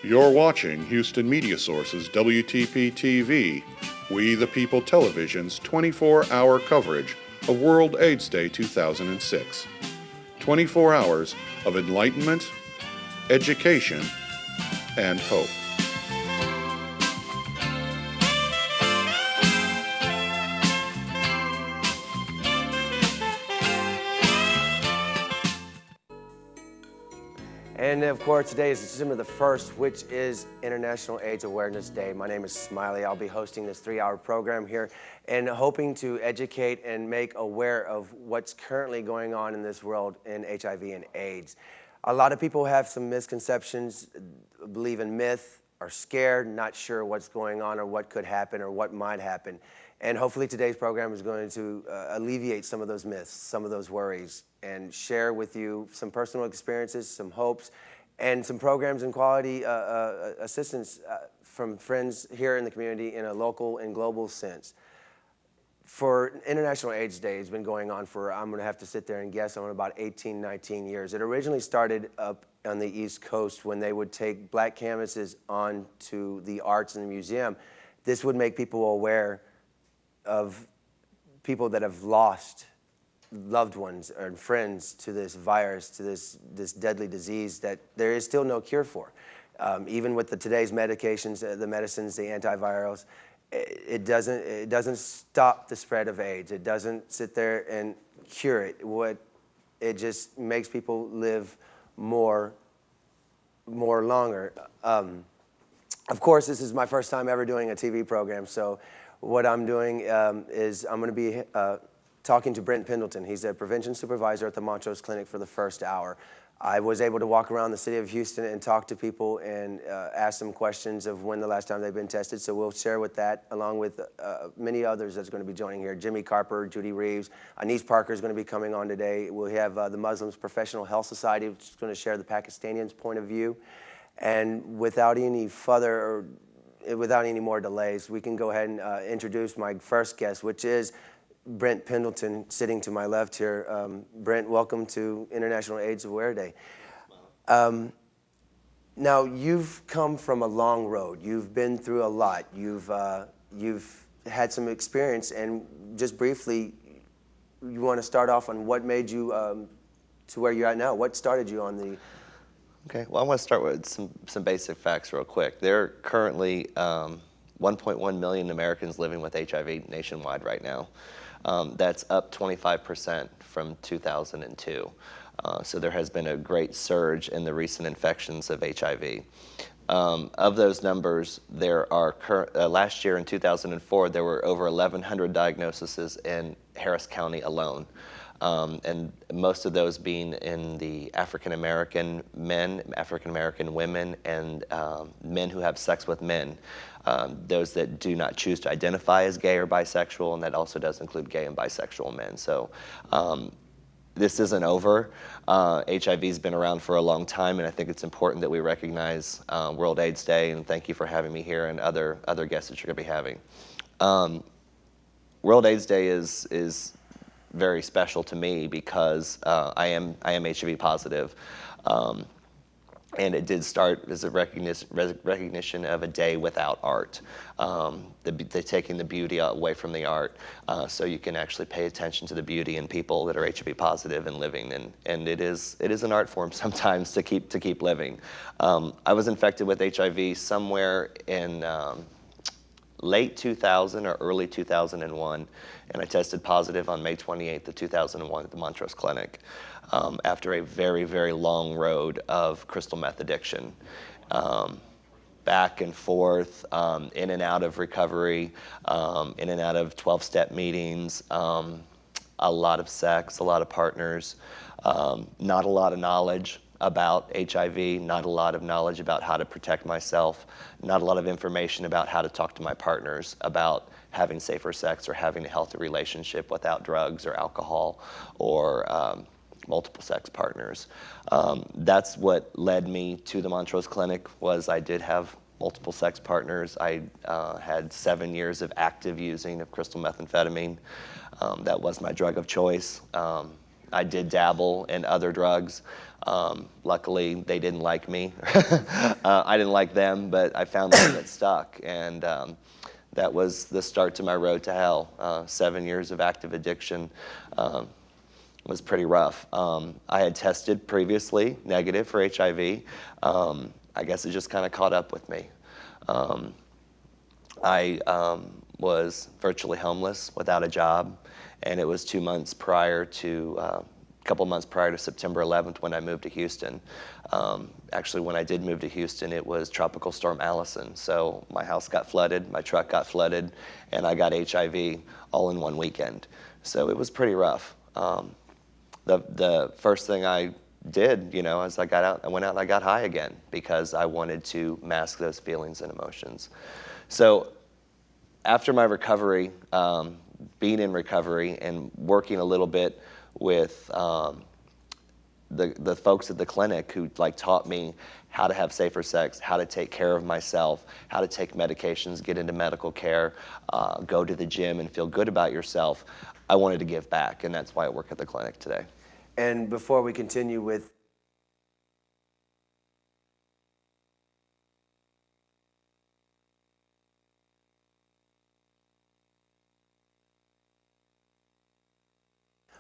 You're watching Houston MediaSource's WTP-TV, We the People Television's 24-hour coverage of World AIDS Day 2006. 24 hours of enlightenment, education, and hope. And of course, today is December the 1st, which is International AIDS Awareness Day. My name is Smiley. I'll be hosting this 3-hour program here and hoping to educate and make aware of what's currently going on in this world in HIV and AIDS. A lot of people have some misconceptions, believe in myth, are scared, not sure what's going on or what could happen or what might happen. And hopefully today's program is going to alleviate some of those myths, some of those worries, and share with you some personal experiences, some hopes, and some programs and quality assistance from friends here in the community in a local and global sense. For International AIDS Day, it's been going on for, I'm going to have to sit there and guess, on about 18, 19 years. It originally started up on the East Coast when they would take black canvases on to the arts and the museum. This would make people aware of people that have lost loved ones or friends to this virus, to this deadly disease that there is still no cure for. Even with today's medications, the medicines, the antivirals, it doesn't stop the spread of AIDS. It doesn't sit there and cure it. It just makes people live more longer. Of course, this is my first time ever doing a TV program, so what I'm doing is I'm going to be talking to Brent Pendelton. He's a prevention supervisor at the Montrose clinic for the first hour. I was able to walk around the city of Houston and talk to people and ask them questions of when the last time they've been tested. So we'll share with that, along with many others that's going to be joining here. Jimmy Carper, Judy Reeves, Anise Parker is going to be coming on today. We'll have the Muslims Professional Health Society, which is going to share the Pakistanians' point of view. And without any more delays, we can go ahead and introduce my first guest, which is Brent Pendelton, sitting to my left here. Brent, welcome to International AIDS Awareness Day. Now, you've come from a long road. You've been through a lot. You've had some experience, and just briefly, you want to start off on what made you to where you're at now? What started you on the... Okay, well, I want to start with some basic facts real quick. There are currently 1.1 million Americans living with HIV nationwide right now. That's up 25% from 2002. So there has been a great surge in the recent infections of HIV. Of those numbers, there are last year in 2004, there were over 1,100 diagnoses in Harris County alone. And most of those being in the African-American men, African-American women, and men who have sex with men. Those that do not choose to identify as gay or bisexual, and that also does include gay and bisexual men. So this isn't over. HIV's been around for a long time, and I think it's important that we recognize World AIDS Day, and thank you for having me here and other guests that you're going to be having. World AIDS Day is very special to me because I am HIV positive. And it did start as a recognition of a day without art, taking the beauty away from the art, so you can actually pay attention to the beauty in people that are HIV positive and living. And it is an art form sometimes to keep living. I was infected with HIV somewhere in late 2000 or early 2001, and I tested positive on May 28th of 2001 at the Montrose clinic. After a very, very long road of crystal meth addiction. Back and forth, in and out of recovery, in and out of 12-step meetings, a lot of sex, a lot of partners, not a lot of knowledge about HIV, not a lot of knowledge about how to protect myself, not a lot of information about how to talk to my partners about having safer sex or having a healthy relationship without drugs or alcohol or multiple sex partners. That's what led me to the Montrose clinic. Was I did have multiple sex partners. I had 7 years of active using of crystal methamphetamine. That was my drug of choice. I did dabble in other drugs. Luckily, they didn't like me. I didn't like them, but I found one that stuck. And that was the start to my road to hell. 7 years of active addiction was pretty rough. I had tested previously negative for HIV. I guess it just kind of caught up with me. I was virtually homeless, without a job, and it was 2 months prior to, a couple months prior to September 11th when I moved to Houston. Actually, when I did move to Houston, it was Tropical Storm Allison. So my house got flooded, my truck got flooded, and I got HIV all in one weekend. So it was pretty rough. The first thing I did, as I got out, I went out and I got high again because I wanted to mask those feelings and emotions. So after my recovery, being in recovery and working a little bit with the folks at the clinic who taught me how to have safer sex, how to take care of myself, how to take medications, get into medical care, go to the gym and feel good about yourself, I wanted to give back, and that's why I work at the clinic today. And before we continue with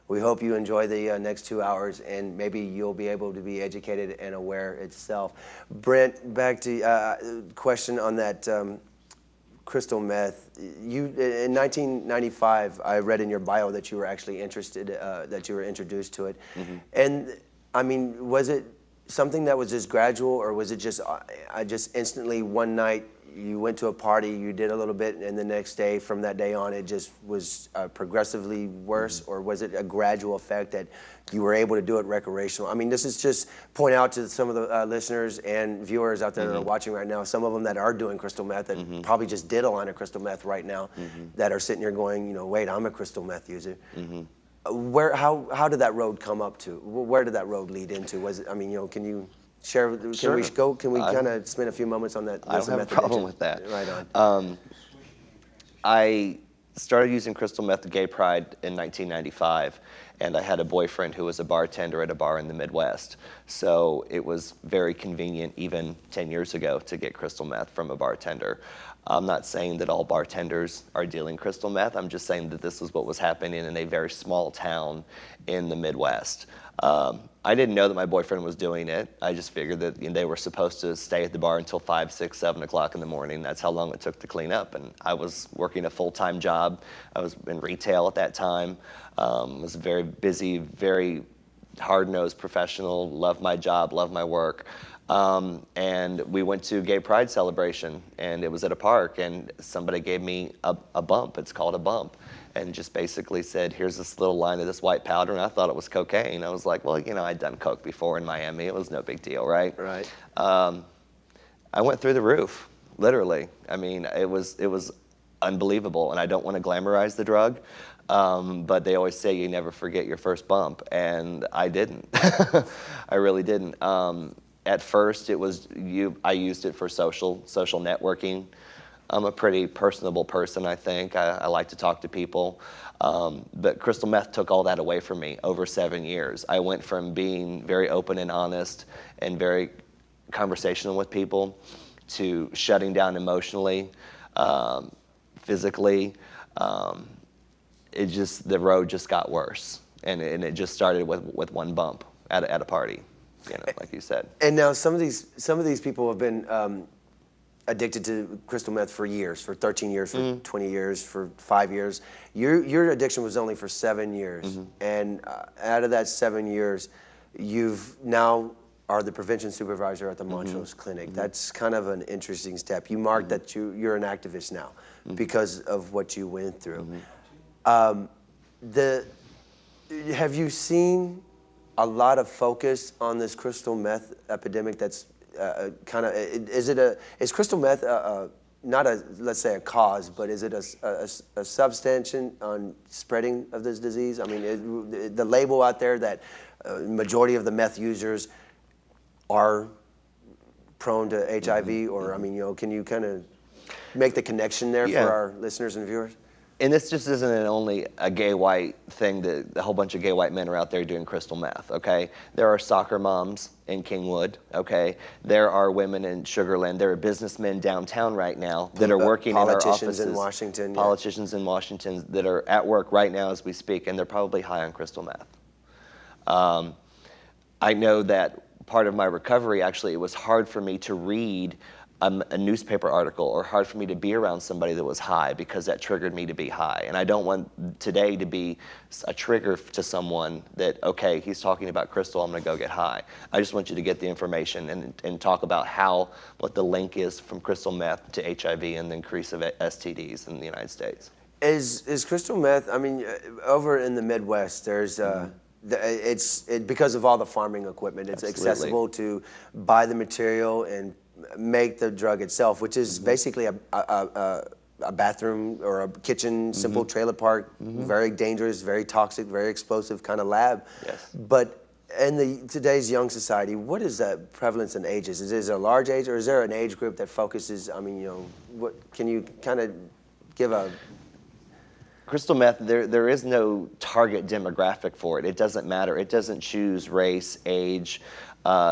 we hope you enjoy the next 2 hours, and maybe you'll be able to be educated and aware itself. Brent, back to question on that crystal meth. You, in 1995, I read in your bio that you were actually interested, that you were introduced to it. Mm-hmm. And I mean, was it something that was just gradual, or was it just, I just instantly one night you went to a party, you did a little bit, and the next day, from that day on, it just was progressively worse? Mm-hmm. Or was it a gradual effect that you were able to do it recreational? I mean, this is just point out to some of the listeners and viewers out there, mm-hmm, that are watching right now, some of them that are doing crystal meth, that, mm-hmm, probably just did a line of crystal meth right now, mm-hmm, that are sitting here going, wait, I'm a crystal meth user. Mm-hmm. How did that road come up to? Where did that road lead into? Was it, I mean, can you share? Sure. Can we kind of spend a few moments on that? I don't have a problem with that. Right on. I started using crystal meth at Gay Pride in 1995, and I had a boyfriend who was a bartender at a bar in the Midwest. So it was very convenient, even 10 years ago, to get crystal meth from a bartender. I'm not saying that all bartenders are dealing crystal meth. I'm just saying that this was what was happening in a very small town in the Midwest. I didn't know that my boyfriend was doing it. I just figured that they were supposed to stay at the bar until 5, 6, 7 o'clock in the morning. That's how long it took to clean up. And I was working a full-time job. I was in retail at that time. Was very busy, very hard-nosed professional, loved my job, loved my work. And we went to Gay Pride celebration, and it was at a park, and somebody gave me a bump. It's called a bump. And just basically said, here's this little line of this white powder, and I thought it was cocaine. I was like, well, I'd done coke before in Miami. It was no big deal, right? Right. I went through the roof, literally. I mean, it was unbelievable, and I don't want to glamorize the drug, but they always say you never forget your first bump, and I didn't. I really didn't. At first, I used it for social networking. I'm a pretty personable person, I think. I like to talk to people. But crystal meth took all that away from me over 7 years. I went from being very open and honest and very conversational with people to shutting down emotionally, physically. The road just got worse. And it just started with one bump at a party, like you said. And now some of these people have been addicted to crystal meth for years, for 13 years, for 20 years, for 5 years. Your addiction was only for 7 years. Mm-hmm. And out of that 7 years, you've now are the prevention supervisor at the Montrose, mm-hmm, clinic. Mm-hmm. That's kind of an interesting step. You marked, mm-hmm, that you're an activist now, mm-hmm, because of what you went through. Mm-hmm. Have you seen a lot of focus on this crystal meth epidemic that's is crystal meth not let's say a cause, but is it a substance on spreading of this disease? I mean, the label out there that majority of the meth users are prone to HIV, mm-hmm, or, mm-hmm, I mean, can you kind of make the connection there, yeah, for our listeners and viewers? And this just isn't only a gay white thing that a whole bunch of gay white men are out there doing crystal meth, okay? There are soccer moms in Kingwood, okay? There are women in Sugarland. There are businessmen downtown right now that are working in our offices. Politicians in Washington. Politicians in Washington that are at work right now as we speak, and they're probably high on crystal meth. I know that part of my recovery, actually, it was hard for me to read a newspaper article or hard for me to be around somebody that was high because that triggered me to be high. And I don't want today to be a trigger to someone that, okay, he's talking about crystal, I'm gonna go get high. I just want you to get the information and talk about what the link is from crystal meth to HIV and the increase of STDs in the United States. Is crystal meth, I mean, over in the Midwest, there's, because of all the farming equipment, it's Absolutely. accessible to buy the material and make the drug itself, which is basically a bathroom or a kitchen, simple trailer park, very dangerous, very toxic, very explosive kind of lab. Yes. But in today's young society, what is that prevalence in ages? Is it a large age, or is there an age group that focuses, I mean, what can you kind of give a... Crystal meth, there is no target demographic for it. It doesn't matter. It doesn't choose race, age,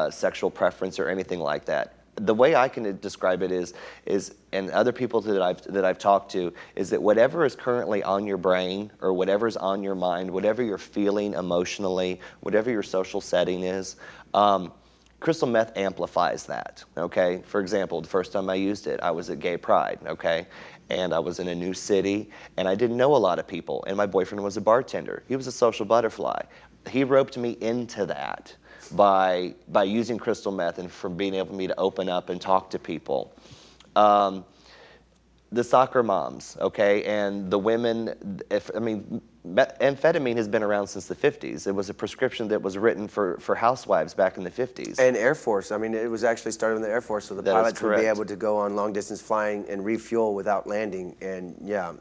sexual preference, or anything like that. The way I can describe it is, and other people that I've talked to, is that whatever is currently on your brain or whatever's on your mind, whatever you're feeling emotionally, whatever your social setting is, crystal meth amplifies that, okay? For example, the first time I used it, I was at Gay Pride, okay? And I was in a new city, and I didn't know a lot of people, and my boyfriend was a bartender. He was a social butterfly. He roped me into that by using crystal meth and from being able for me to open up and talk to people. The soccer moms, okay, and the women, amphetamine has been around since the 50s. It was a prescription that was written for housewives back in the 50s. And Air Force, I mean, it was actually started in the Air Force, so the pilots would be able to go on long distance flying and refuel without landing. And yeah,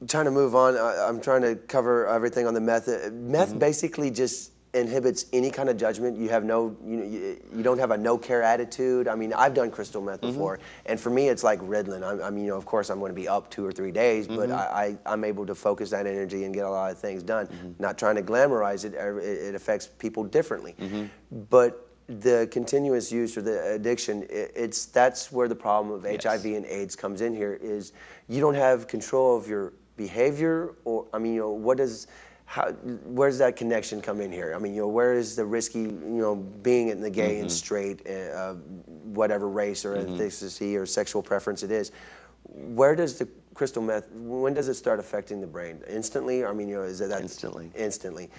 trying to move on, I'm trying to cover everything on the meth. Meth basically just inhibits any kind of judgment. You have you don't have a no care attitude. I mean, I've done crystal meth before, and for me, it's like Ritalin. I mean, of course, I'm going to be up 2 or 3 days, but I'm able to focus that energy and get a lot of things done. Not trying to glamorize it. It affects people differently, but the continuous use or the addiction, that's where the problem of HIV and AIDS comes in here. Is you don't have control of your behavior, or I mean, where's that connection come in here? I mean, where is the risky, being in the gay and straight, whatever race or ethnicity or sexual preference it is? Where does the crystal meth, when does it start affecting the brain? Instantly? I mean, is it that? Instantly. Instantly.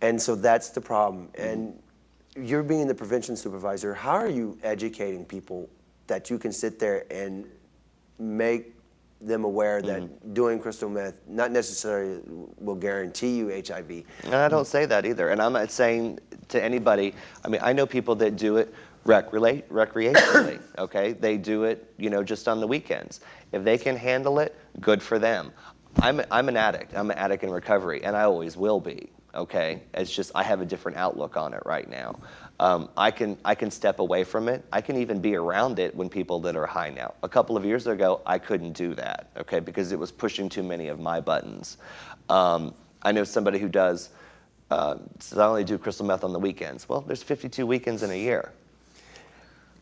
And so that's the problem. And you're being the prevention supervisor. How are you educating people that you can sit there and make them aware that doing crystal meth not necessarily will guarantee you HIV? And I don't say that either. And I'm not saying to anybody, I mean, I know people that do it recreationally, okay? They do it, just on the weekends. If they can handle it, good for them. I'm an addict. I'm an addict in recovery, and I always will be, okay? It's just I have a different outlook on it right now. I can step away from it. I can even be around it when people that are high now. A couple of years ago, I couldn't do that, okay, because it was pushing too many of my buttons. I know somebody who does, says I only do crystal meth on the weekends. Well, there's 52 weekends in a year.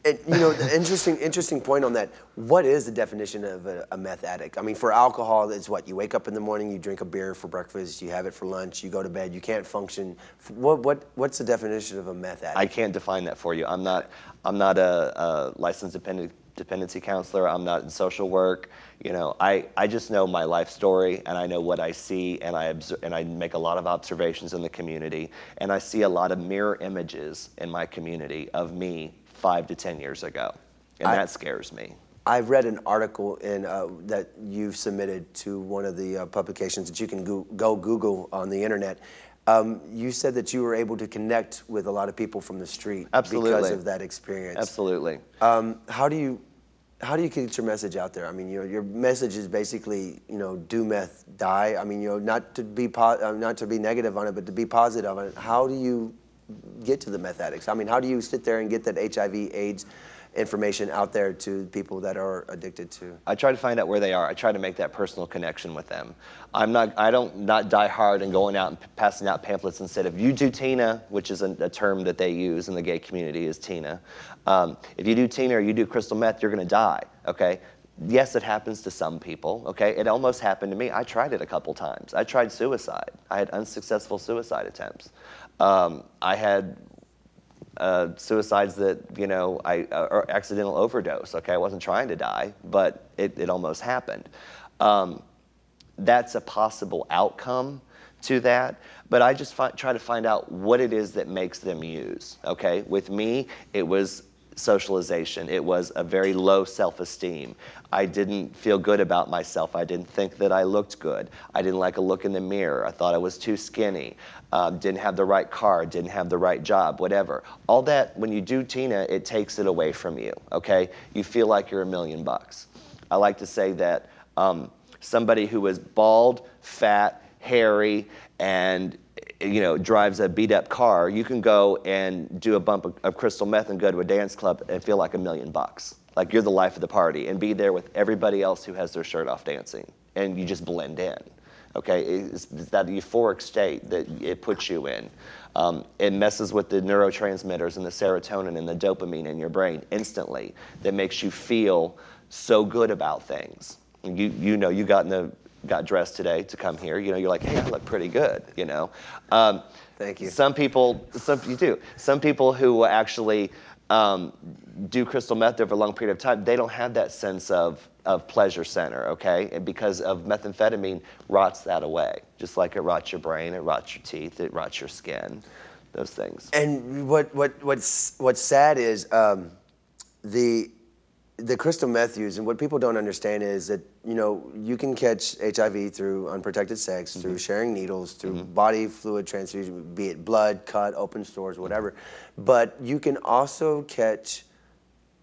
And, the interesting point on that. What is the definition of a meth addict? I mean, for alcohol, it's what? You wake up in the morning, you drink a beer for breakfast, you have it for lunch, you go to bed, you can't function. What's the definition of a meth addict? I can't define that for you. I'm not a licensed dependency counselor. I'm not in social work. I just know my life story, and I know what I see, and I make a lot of observations in the community, and I see a lot of mirror images in my community of me 5 to 10 years ago, and that scares me. I read an article that you've submitted to one of the publications that you can go Google on the internet. You said that you were able to connect with a lot of people from the street because of that experience. Absolutely. How do you get your message out there? I mean, your message is basically, do meth, die. I mean, not to be negative on it, but to be positive on it. How do you get to the meth addicts? I mean, how do you sit there and get that HIV/AIDS information out there to people that are addicted to? I try to find out where they are. I try to make that personal connection with them. I don't not die hard and going out and passing out pamphlets and said, if you do Tina, which is a term that they use in the gay community is Tina. If you do Tina or you do crystal meth, you're gonna die, okay? Yes, it happens to some people, okay? It almost happened to me. I tried it a couple times. I tried suicide. I had unsuccessful suicide attempts. I had suicides that, or accidental overdose, okay? I wasn't trying to die, but it almost happened. That's a possible outcome to that, but I just try to find out what it is that makes them use, okay? With me, it was socialization. It was a very low self-esteem. I didn't feel good about myself. I didn't think that I looked good. I didn't like a look in the mirror. I thought I was too skinny. Didn't have the right car, didn't have the right job, whatever. All that, when you do Tina, it takes it away from you, okay? You feel like you're $1 million. I like to say that somebody who is bald, fat, hairy, and drives a beat-up car, you can go and do a bump of crystal meth and go to a dance club and feel like $1 million. Like you're the life of the party and be there with everybody else who has their shirt off dancing, and you just blend in. Okay, it's that euphoric state that it puts you in. It messes with the neurotransmitters and the serotonin and the dopamine in your brain instantly that makes you feel so good about things. You got dressed today to come here. You're like, hey, I look pretty good. Thank you. Some people who actually do crystal meth over a long period of time, they don't have that sense of pleasure center, okay? And because of methamphetamine rots that away. Just like it rots your brain, it rots your teeth, it rots your skin, those things. And what's sad is the crystal meth use, and what people don't understand is that you can catch HIV through unprotected sex, through sharing needles, through body fluid transfusion, be it blood, cut, open stores, whatever. But you can also catch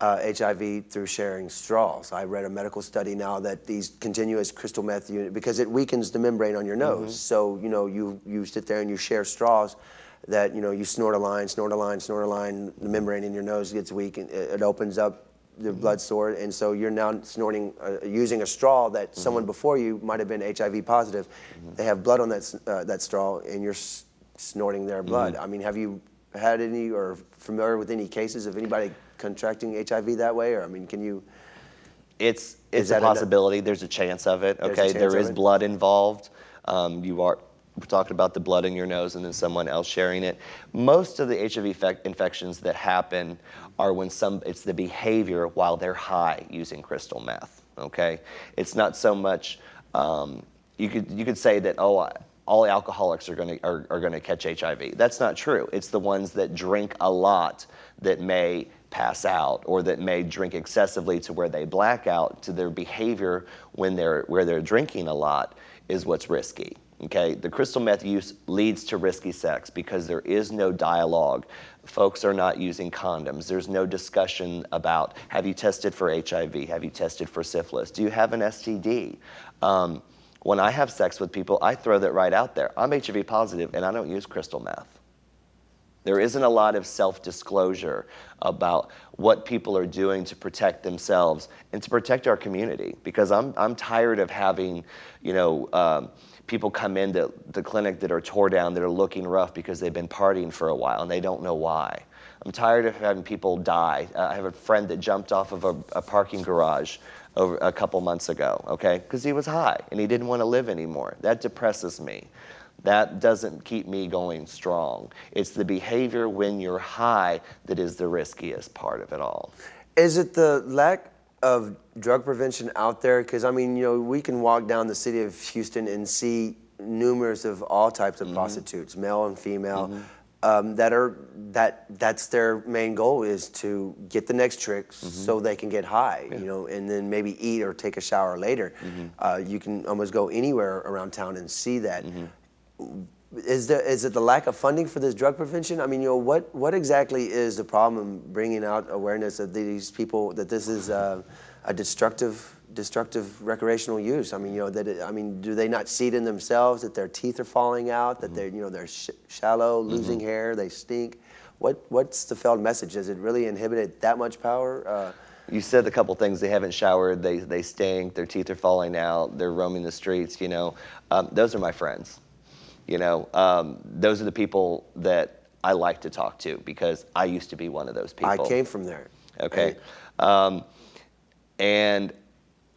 HIV through sharing straws. I read a medical study now that these continuous crystal meth unit, because it weakens the membrane on your nose. So you sit there and you share straws that you snort a line, the membrane in your nose gets weak, and it opens up the blood store, and so you're now snorting, using a straw that someone before you might have been HIV positive. They have blood on that straw, and you're snorting their blood. I mean, have you had any or familiar with any cases of anybody contracting HIV that way? Or can you? It's a possibility. There's a chance of it. Okay, there is blood involved. We're talking about the blood in your nose and then someone else sharing it. Most of the HIV infections that happen are when it's the behavior while they're high using crystal meth, okay? It's not so much, you could say that, all alcoholics are gonna catch HIV. That's not true. It's the ones that drink a lot that may pass out, or that may drink excessively to where they black out. To their behavior where they're drinking a lot is what's risky. Okay, the crystal meth use leads to risky sex because there is no dialogue. Folks are not using condoms. There's no discussion about, have you tested for HIV? Have you tested for syphilis? Do you have an STD? When I have sex with people, I throw that right out there. I'm HIV positive and I don't use crystal meth. There isn't a lot of self-disclosure about what people are doing to protect themselves and to protect our community, because I'm tired of having, people come into the clinic that are tore down, that are looking rough because they've been partying for a while and they don't know why. I'm tired of having people die. I have a friend that jumped off of a parking garage over a couple months ago, okay? Because he was high and he didn't want to live anymore. That depresses me. That doesn't keep me going strong. It's the behavior when you're high that is the riskiest part of it all. Is it the lack of drug prevention out there? Because we can walk down the city of Houston and see numerous of all types of prostitutes, male and female, that's their main goal, is to get the next trick so they can get high, and then maybe eat or take a shower later. You can almost go anywhere around town and see that. Is it the lack of funding for this drug prevention? What exactly is the problem bringing out awareness of these people, that this is a destructive recreational use? Do they not see it in themselves, that their teeth are falling out, that they're shallow, losing hair, they stink? What's the failed message? Does it really inhibit that much power? You said a couple things. They haven't showered. They stink. Their teeth are falling out. They're roaming the streets. You know, those are my friends. You know, those are the people that I like to talk to because I used to be one of those people. I came from there. Okay. And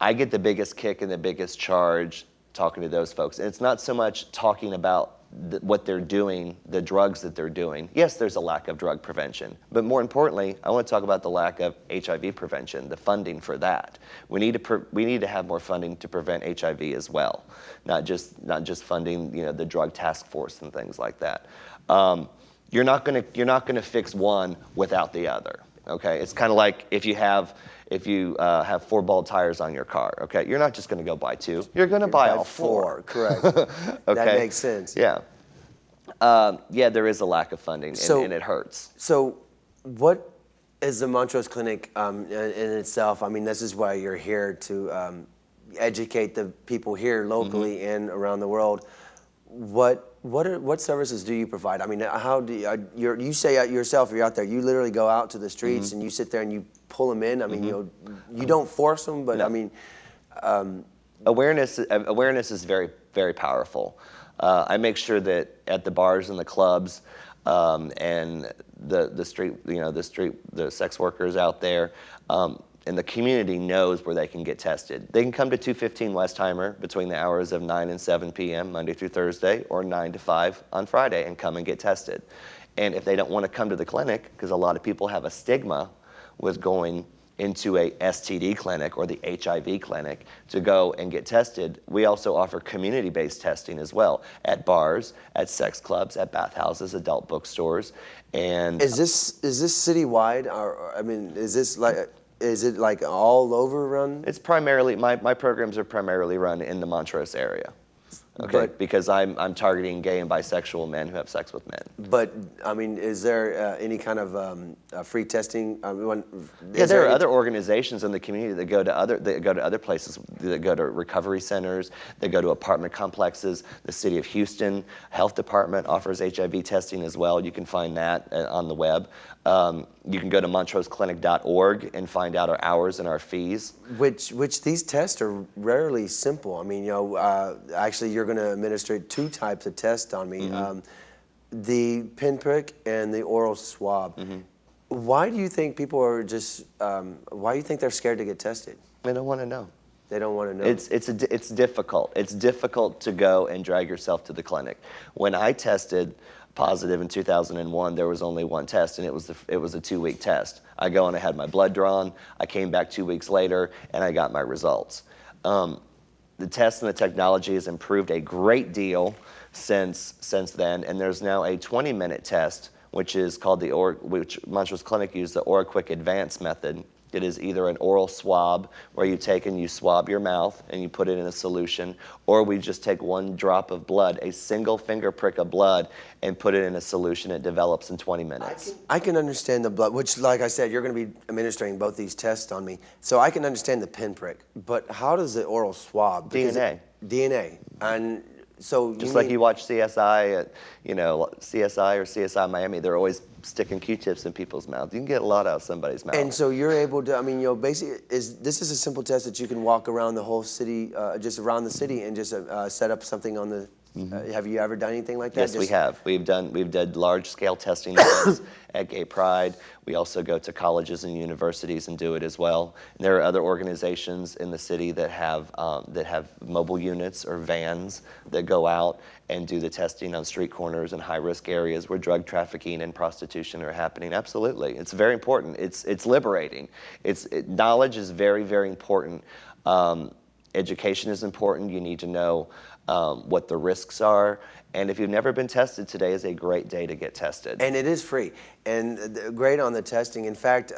I get the biggest kick and the biggest charge talking to those folks. And it's not so much talking about what they're doing, the drugs that they're doing. Yes, there's a lack of drug prevention. But more importantly, I want to talk about the lack of HIV prevention, the funding for that. We need to have more funding to prevent HIV as well, not just funding, you know, the drug task force and things like that. You're not gonna fix one without the other. Okay, it's kind of like if you have 4 bald tires on your car. Okay, you're not just going to go buy 2. You're going to buy all 4. Correct. Okay? That makes sense. Yeah. Yeah, there is a lack of funding, and it hurts. So, what is the Montrose Clinic in itself? I mean, this is why you're here to educate the people here locally and around the world. What services do you provide? I mean, how do you say yourself? You're out there. You literally go out to the streets and you sit there and you pull them in. I mean, you don't force them, but no. I mean, awareness is very, very powerful. I make sure that at the bars and the clubs and the street, the sex workers out there. And the community knows where they can get tested. They can come to 215 Westheimer between the hours of 9 and 7 p.m. Monday through Thursday, or 9 to 5 on Friday, and come and get tested. And if they don't want to come to the clinic, because a lot of people have a stigma with going into a STD clinic or the HIV clinic to go and get tested, we also offer community-based testing as well at bars, at sex clubs, at bathhouses, adult bookstores. And is this citywide? Or I mean, is it like all over run? It's primarily, my programs are primarily run in the Montrose area. Okay, because I'm targeting gay and bisexual men who have sex with men. But I mean, is there any kind of free testing? Yeah, there are other organizations in the community that go to other places. That go to recovery centers. They go to apartment complexes. The City of Houston Health Department offers HIV testing as well. You can find that on the web. You can go to montroseclinic.org and find out our hours and our fees. Which these tests are rarely simple. I mean, actually you're going to administer 2 types of tests on me. The pinprick and the oral swab. Why do you think people are just, why do you think they're scared to get tested? They don't want to know. They don't want to know. It's difficult. It's difficult to go and drag yourself to the clinic. When I tested positive in 2001, there was only one test, and it was a 2-week test. I go and I had my blood drawn. I came back 2 weeks later, and I got my results. The test and the technology has improved a great deal since then, and there's now a 20-minute test, which is called which Montrose Clinic used the OraQuick Advanced method. It is either an oral swab where you take and you swab your mouth and you put it in a solution, or we just take 1 drop of blood, a single finger prick of blood, and put it in a solution. It develops in 20 minutes. I can understand the blood, which, like I said, you're going to be administering both these tests on me. So I can understand the pinprick, but how does the oral swab? DNA. DNA. And so just like you watch CSI at, CSI or CSI Miami, they're always sticking Q-tips in people's mouths. You can get a lot out of somebody's mouth. And so you're able to, I mean, basically, this is a simple test that you can walk around the whole city, just around the city, and just set up something on the. Have you ever done anything like that? Yes, we have. We've done large-scale testing events at Gay Pride. We also go to colleges and universities and do it as well. And there are other organizations in the city that have mobile units or vans that go out and do the testing on street corners and high-risk areas where drug trafficking and prostitution are happening. Absolutely, it's very important. It's liberating. Knowledge is very, very important. Education is important. You need to know what the risks are. And if you've never been tested, today is a great day to get tested. And it is free. And great on the testing. In fact,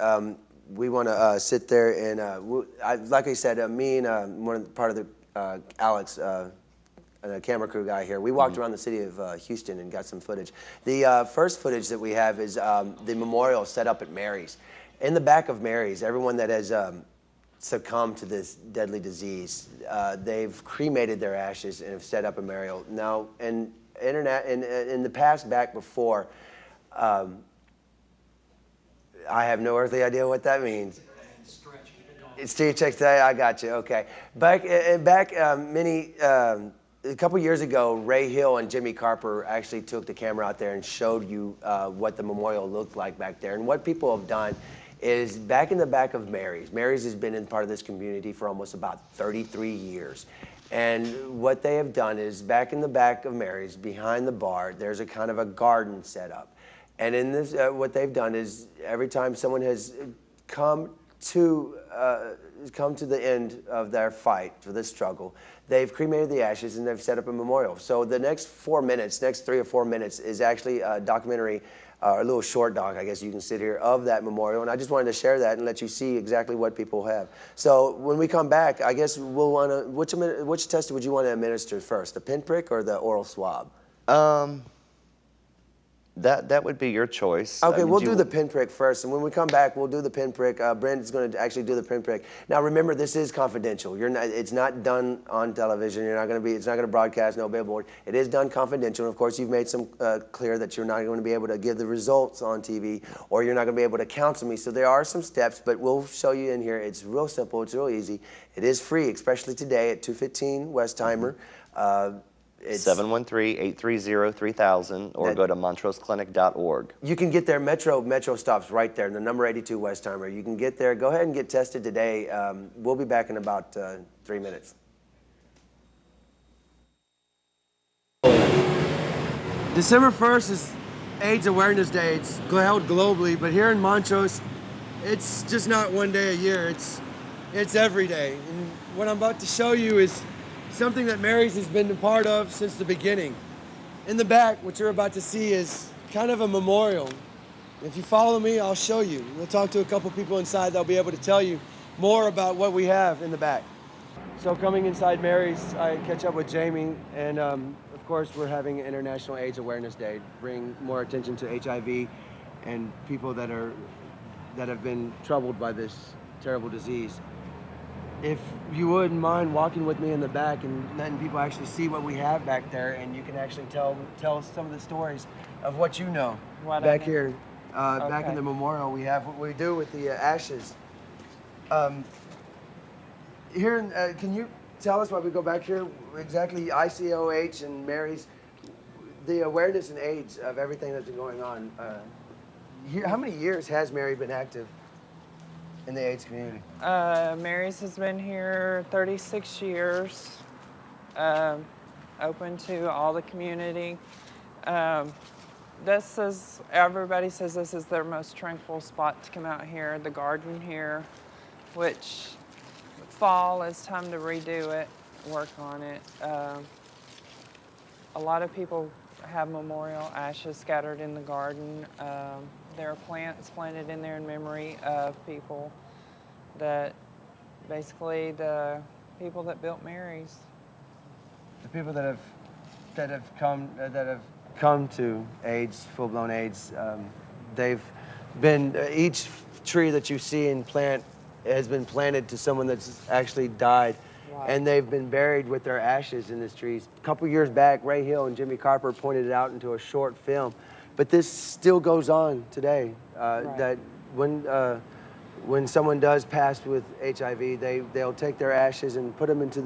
we want to sit there and, like I said, me and part of the Alex, the camera crew guy here, we walked around the city of Houston and got some footage. The first footage that we have is the memorial set up at Mary's. In the back of Mary's, everyone that has succumbed to this deadly disease, they've cremated their ashes and have set up a memorial. Now, in the past, back before, I have no earthly idea what that means. Stretch, I got you. Okay. A couple years ago, Ray Hill and Jimmy Carper actually took the camera out there and showed you what the memorial looked like back there. And what people have done is back in the back of Mary's. Mary's has been in part of this community for almost about 33 years. And what they have done is back in the back of Mary's, behind the bar, there's a kind of a garden set up. And in this, what they've done is every time someone has come to the end of their fight, for this struggle, they've cremated the ashes and they've set up a memorial. So the next 3 or 4 minutes is actually a documentary, a little short doc, I guess you can sit here, of that memorial. And I just wanted to share that and let you see exactly what people have. So when we come back, I guess we'll want to, which test would you want to administer first, the pinprick or the oral swab? That would be your choice. Okay, we'll do the pinprick first, and when we come back, we'll do the pinprick. Brent is going to actually do the pinprick. Now, remember, this is confidential. It's not done on television. It's not going to broadcast, no billboard. It is done confidential. And of course, you've made some clear that you're not going to be able to give the results on TV, or you're not going to be able to counsel me. So there are some steps, but we'll show you in here. It's real simple. It's real easy. It is free, especially today at 2:15 Westheimer. It's 713-830-3000 or go to montroseclinic.org. You can get there. Metro stops right there, the number 82 Westheimer. You can get there. Go ahead and get tested today. We'll be back in about 3 minutes. December 1st is AIDS Awareness Day. It's held globally, but here in Montrose, it's just not one day a year. It's every day. And what I'm about to show you is something that Mary's has been a part of since the beginning. In the back, what you're about to see is kind of a memorial. If you follow me, I'll show you. We'll talk to a couple people inside. They'll be able to tell you more about what we have in the back. So coming inside Mary's, I catch up with Jamie, and of course we're having International AIDS Awareness Day, bring more attention to HIV and people that have been troubled by this terrible disease. If you wouldn't mind walking with me in the back and letting people actually see what we have back there, and you can actually tell some of the stories of what you know. Back here, back in the memorial, we have what we do with the ashes. Can you tell us why we go back here? Exactly, ICOH and Mary's, the awareness and AIDS of everything that's been going on. How many years has Mary been active in the AIDS community? Mary's has been here 36 years, open to all the community. Everybody says this is their most tranquil spot to come out here, the garden here, which fall is time to redo it, work on it. A lot of people have memorial ashes scattered in the garden. There are plants planted in there in memory of people that, basically the people that built Mary's. The people that have come to AIDS, full-blown AIDS, they've been, each tree that you see and plant has been planted to someone that's actually died. Wow. And they've been buried with their ashes in these trees. A couple years back, Ray Hill and Jimmy Carper pointed it out into a short film. But this still goes on today, right. That when someone does pass with HIV, they'll take their ashes and put them into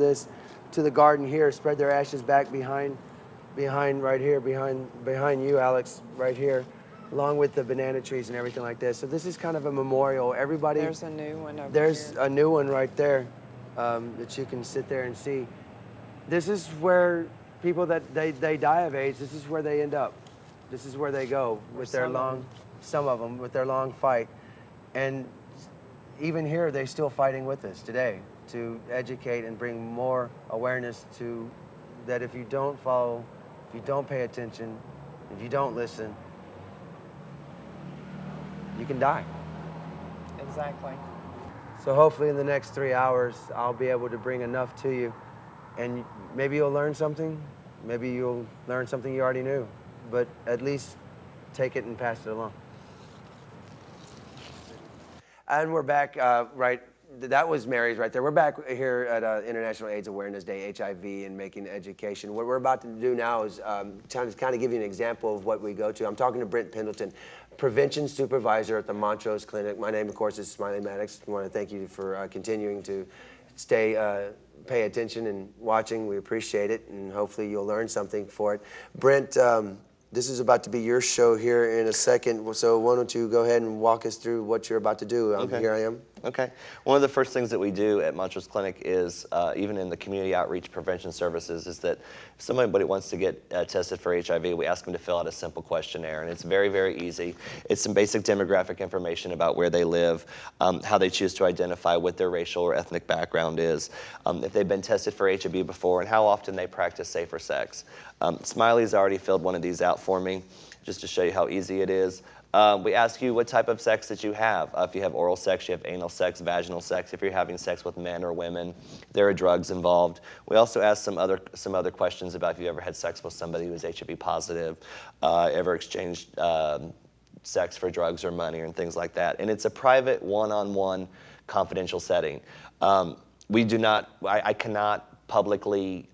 to the garden here, spread their ashes back behind right here, behind you, Alex, right here, along with the banana trees and everything like this. So this is kind of a memorial. Everybody. There's a new one over There's here. A new one right there that you can sit there and see. This is where people that they die of AIDS, this is where they end up. This is where they go with some of them with their long fight. And even here, they're still fighting with us today to educate and bring more awareness to that if you don't follow, if you don't pay attention, if you don't listen, you can die. Exactly. So hopefully in the next 3 hours, I'll be able to bring enough to you, and maybe you'll learn something, maybe you'll learn something you already knew, but at least take it and pass it along. And we're back right that was Mary's right there. We're back here at International AIDS Awareness Day, HIV, and making education. What we're about to do now is kind of give you an example of what we go to. I'm talking to Brent Pendelton, prevention supervisor at the Montrose Clinic. My name, of course, is Smiley Maddox. I want to thank you for continuing to pay attention and watching. We appreciate it, and hopefully you'll learn something for it. Brent, this is about to be your show here in a second, so why don't you go ahead and walk us through what you're about to do. Okay. Here I am. Okay. One of the first things that we do at Montrose Clinic is, even in the community outreach prevention services, is that if somebody wants to get tested for HIV, we ask them to fill out a simple questionnaire, and it's very, very easy. It's some basic demographic information about where they live, how they choose to identify, what their racial or ethnic background is, if they've been tested for HIV before, and how often they practice safer sex. Smiley's already filled one of these out for me, just to show you how easy it is. We ask you what type of sex that you have. If you have oral sex, you have anal sex, vaginal sex, if you're having sex with men or women, there are drugs involved. We also ask some other questions about if you ever had sex with somebody who is HIV positive, ever exchanged sex for drugs or money and things like that. And it's a private, one-on-one, confidential setting. I cannot publicly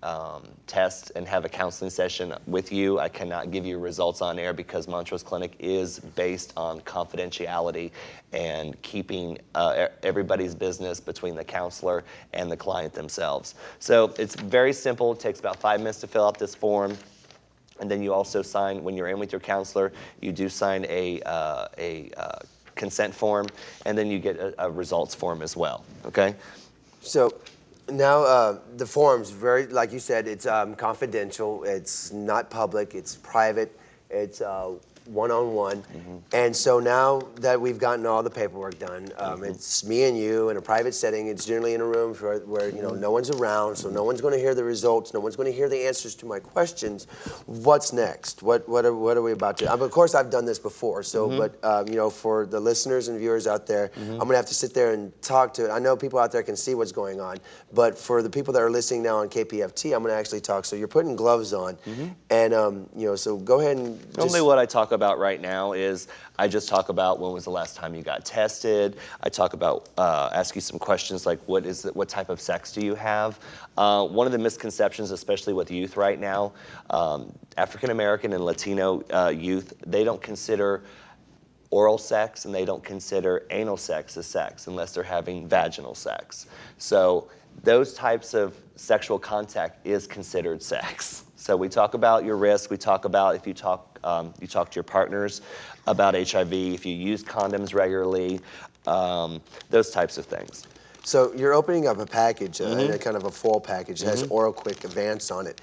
test and have a counseling session with you. I cannot give you results on air because Montrose Clinic is based on confidentiality and keeping everybody's business between the counselor and the client themselves. So it's very simple. It takes about 5 minutes to fill out this form. And then you also sign, when you're in with your counselor, you do sign a consent form, and then you get a results form as well, okay? So now the forms, very, like you said, it's confidential, it's not public, it's private, it's one-on-one. And so now that we've gotten all the paperwork done, it's me and you in a private setting. It's generally in a room where you know no one's around, so no one's going to hear the results, no one's going to hear the answers to my questions. What's next? What are we about to? Of course, I've done this before. So, but you know, for the listeners and viewers out there, I'm going to have to sit there and talk to it. I know people out there can see what's going on, but for the people that are listening now on KPFT, I'm going to actually talk. So you're putting gloves on, and you know, so go ahead and just... Normally what I talk about right now is I just talk about when was the last time you got tested. I talk about, ask you some questions like what type of sex do you have? One of the misconceptions, especially with youth right now, African American and Latino youth, they don't consider oral sex and they don't consider anal sex as sex unless they're having vaginal sex. So those types of sexual contact is considered sex. So we talk about your risk. We talk about if you talk to your partners about HIV, if you use condoms regularly, those types of things. So you're opening up a package, a kind of a full package that has Oral Quick Advance on it.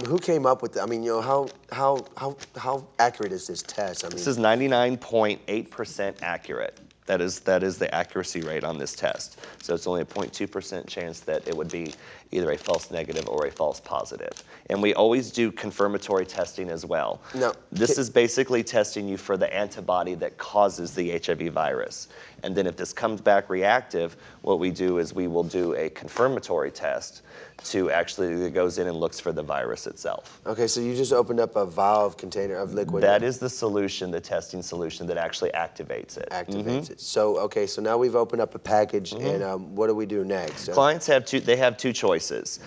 Who came up with it? I mean, you know, how accurate is this test? I mean, this is 99.8% accurate. That is the accuracy rate on this test. So it's only a 0.2% chance that it would be either a false negative or a false positive. And we always do confirmatory testing as well. No. This is basically testing you for the antibody that causes the HIV virus. And then if this comes back reactive, what we do is we will do a confirmatory test to actually, that goes in and looks for the virus itself. Okay, so you just opened up a vial container of liquid. That is the solution, the testing solution that actually activates it. Activates it. So, okay, so now we've opened up a package, and what do we do next? Clients have two choices.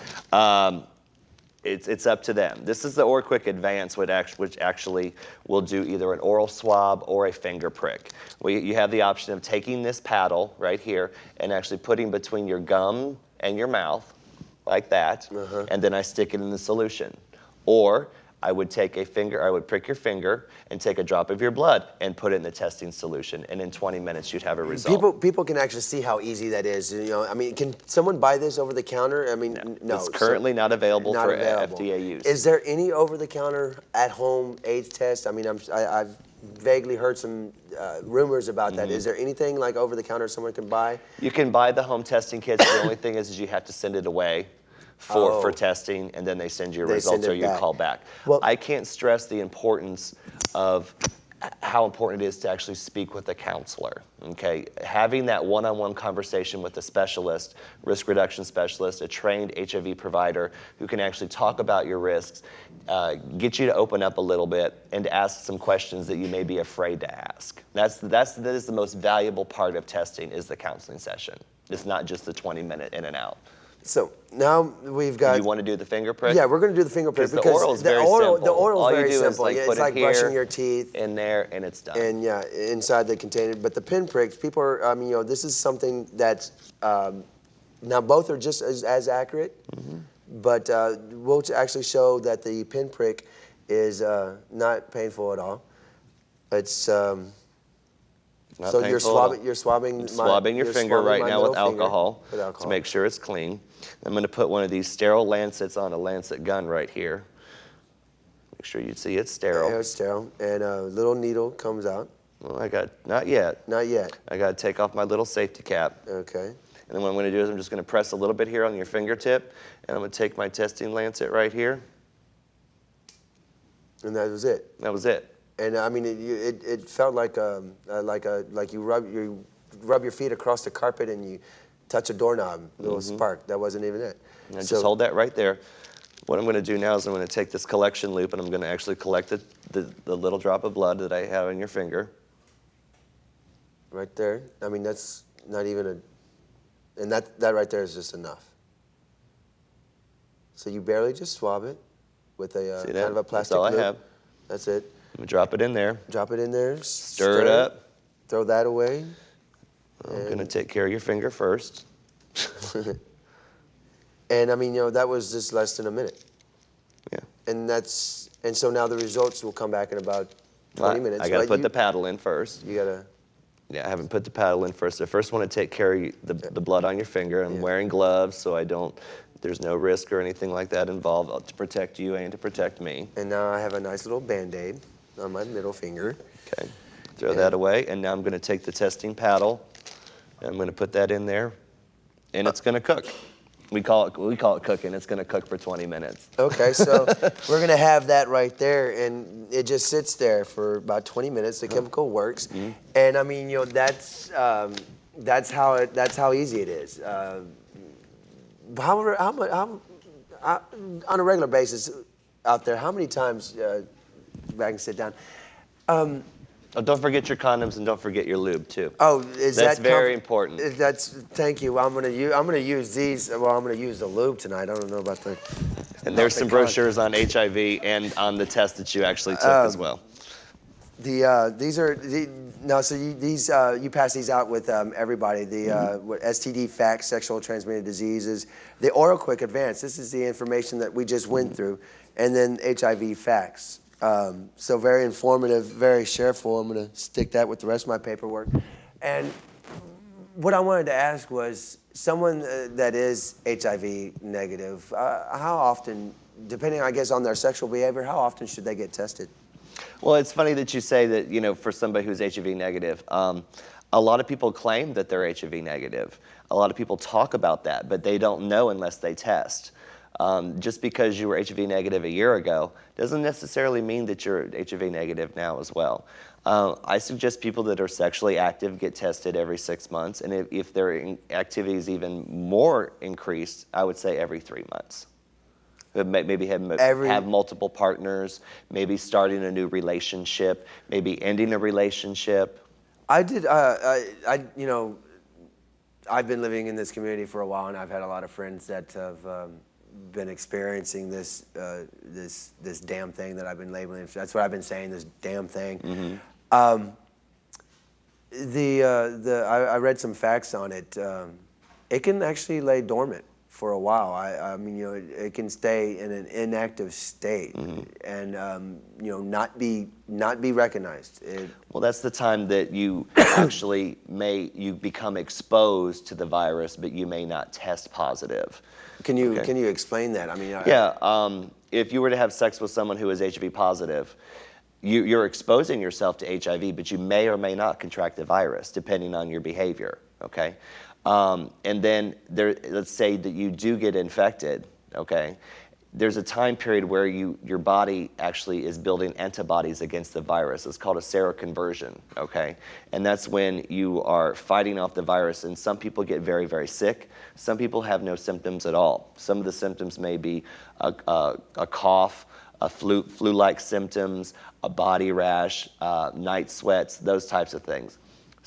It's up to them. This is the Oral Quick Advance, which actually will do either an oral swab or a finger prick. You have the option of taking this paddle right here and actually putting between your gum and your mouth, like that, and then I stick it in the solution. Or I would take I would prick your finger and take a drop of your blood and put it in the testing solution, and in 20 minutes you'd have a result. People can actually see how easy that is. You know, I mean, can someone buy this over the counter? I mean, no. It's currently not available for FDA use. Is there any over-the-counter at-home AIDS test? I mean, I've vaguely heard some rumors about that. Is there anything like over-the-counter someone can buy? You can buy the home testing kits. The only thing is you have to send it away for testing, and then they send you your results or you call back. Well, I can't stress the importance of how important it is to actually speak with a counselor, okay? Having that one-on-one conversation with a specialist, risk reduction specialist, a trained HIV provider who can actually talk about your risks, get you to open up a little bit and to ask some questions that you may be afraid to ask. That is the most valuable part of testing, is the counseling session. It's not just the 20-minute in and out. So now we've got. You want to do the finger prick? Yeah, we're going to do the finger prick because the oral is very simple. The oral All is very you do simple. is It's put like it brushing here, your teeth in there, and it's done. and yeah, inside the container. But the pinpricks, people are. I mean, this is something that's now both are just as accurate, but we'll actually show that the pinprick is not painful at all. It's Not so painful you're at all. swabbing. You're swabbing. I'm swabbing your finger right now with alcohol, with alcohol to make sure it's clean. I'm going to put one of these sterile lancets on a lancet gun right here. Make sure you see it's sterile. Yeah, it's sterile, and a little needle comes out. Well, not yet. Not yet. I got to take off my little safety cap. Okay. And then what I'm going to do is I'm just going to press a little bit here on your fingertip, and I'm going to take my testing lancet right here. And that was it. That was it. And I mean, it felt like you rub your feet across the carpet and you touch a doorknob, little spark. That wasn't even it. And just hold that right there. What I'm going to do now is I'm going to take this collection loop and I'm going to actually collect the little drop of blood that I have in your finger. Right there. I mean, that's not even a, and that right there is just enough. So you barely just swab it with a kind of a plastic That's all loop. I have. That's it. I'm going to drop it in there. Drop it in there. Stir it up. Throw that away. I'm going to take care of your finger first. And I mean, that was just less than a minute. Yeah. And so now the results will come back in about 20 minutes. I got to put the paddle in first. You got to. Yeah, I haven't put the paddle in first. I first want to take care of the blood on your finger. I'm wearing gloves, so there's no risk or anything like that involved to protect you and to protect me. And now I have a nice little Band-Aid on my middle finger. Okay, throw that away. And now I'm going to take the testing paddle, and I'm going to put that in there, and it's going to cook. We call it cooking. It's going to cook for 20 minutes. Okay, so we're going to have that right there, and it just sits there for about 20 minutes. The chemical works, and I mean, that's how easy it is. On a regular basis out there, how many times I can sit down? Oh, don't forget your condoms and don't forget your lube too. Oh, that's very important. Thank you. I'm gonna use these. Well, I'm gonna use the lube tonight. I don't know about the. And there's some brochures on HIV and on the test that you actually took as well. These are you pass these out with everybody. The STD facts, sexual transmitted diseases, the Oral Quick Advance. This is the information that we just went through, and then HIV facts. So very informative, very shareful. I'm going to stick that with the rest of my paperwork. And what I wanted to ask was, someone that is HIV negative, how often, depending, I guess, on their sexual behavior, how often should they get tested? Well, it's funny that you say that, for somebody who's HIV negative, a lot of people claim that they're HIV negative. A lot of people talk about that, but they don't know unless they test. Just because you were HIV negative a year ago doesn't necessarily mean that you're HIV negative now as well. I suggest people that are sexually active get tested every 6 months, and if their activity is even more increased, I would say every 3 months. Maybe have multiple partners, maybe starting a new relationship, maybe ending a relationship. I've been living in this community for a while, and I've had a lot of friends that have been experiencing this damn thing that I've been labeling. That's what I've been saying, this damn thing. I read some facts on it. It can actually lay dormant for a while. I mean, it can stay in an inactive state and not be recognized. Well, that's the time that you actually you become exposed to the virus, but you may not test positive. Can you explain that? I mean, if you were to have sex with someone who is HIV positive, you're exposing yourself to HIV, but you may or may not contract the virus depending on your behavior. Okay. And then let's say that you do get infected, okay? There's a time period where your body actually is building antibodies against the virus. It's called a seroconversion, okay? And that's when you are fighting off the virus, and some people get very, very sick. Some people have no symptoms at all. Some of the symptoms may be a cough, a flu-like symptoms, a body rash, night sweats, those types of things.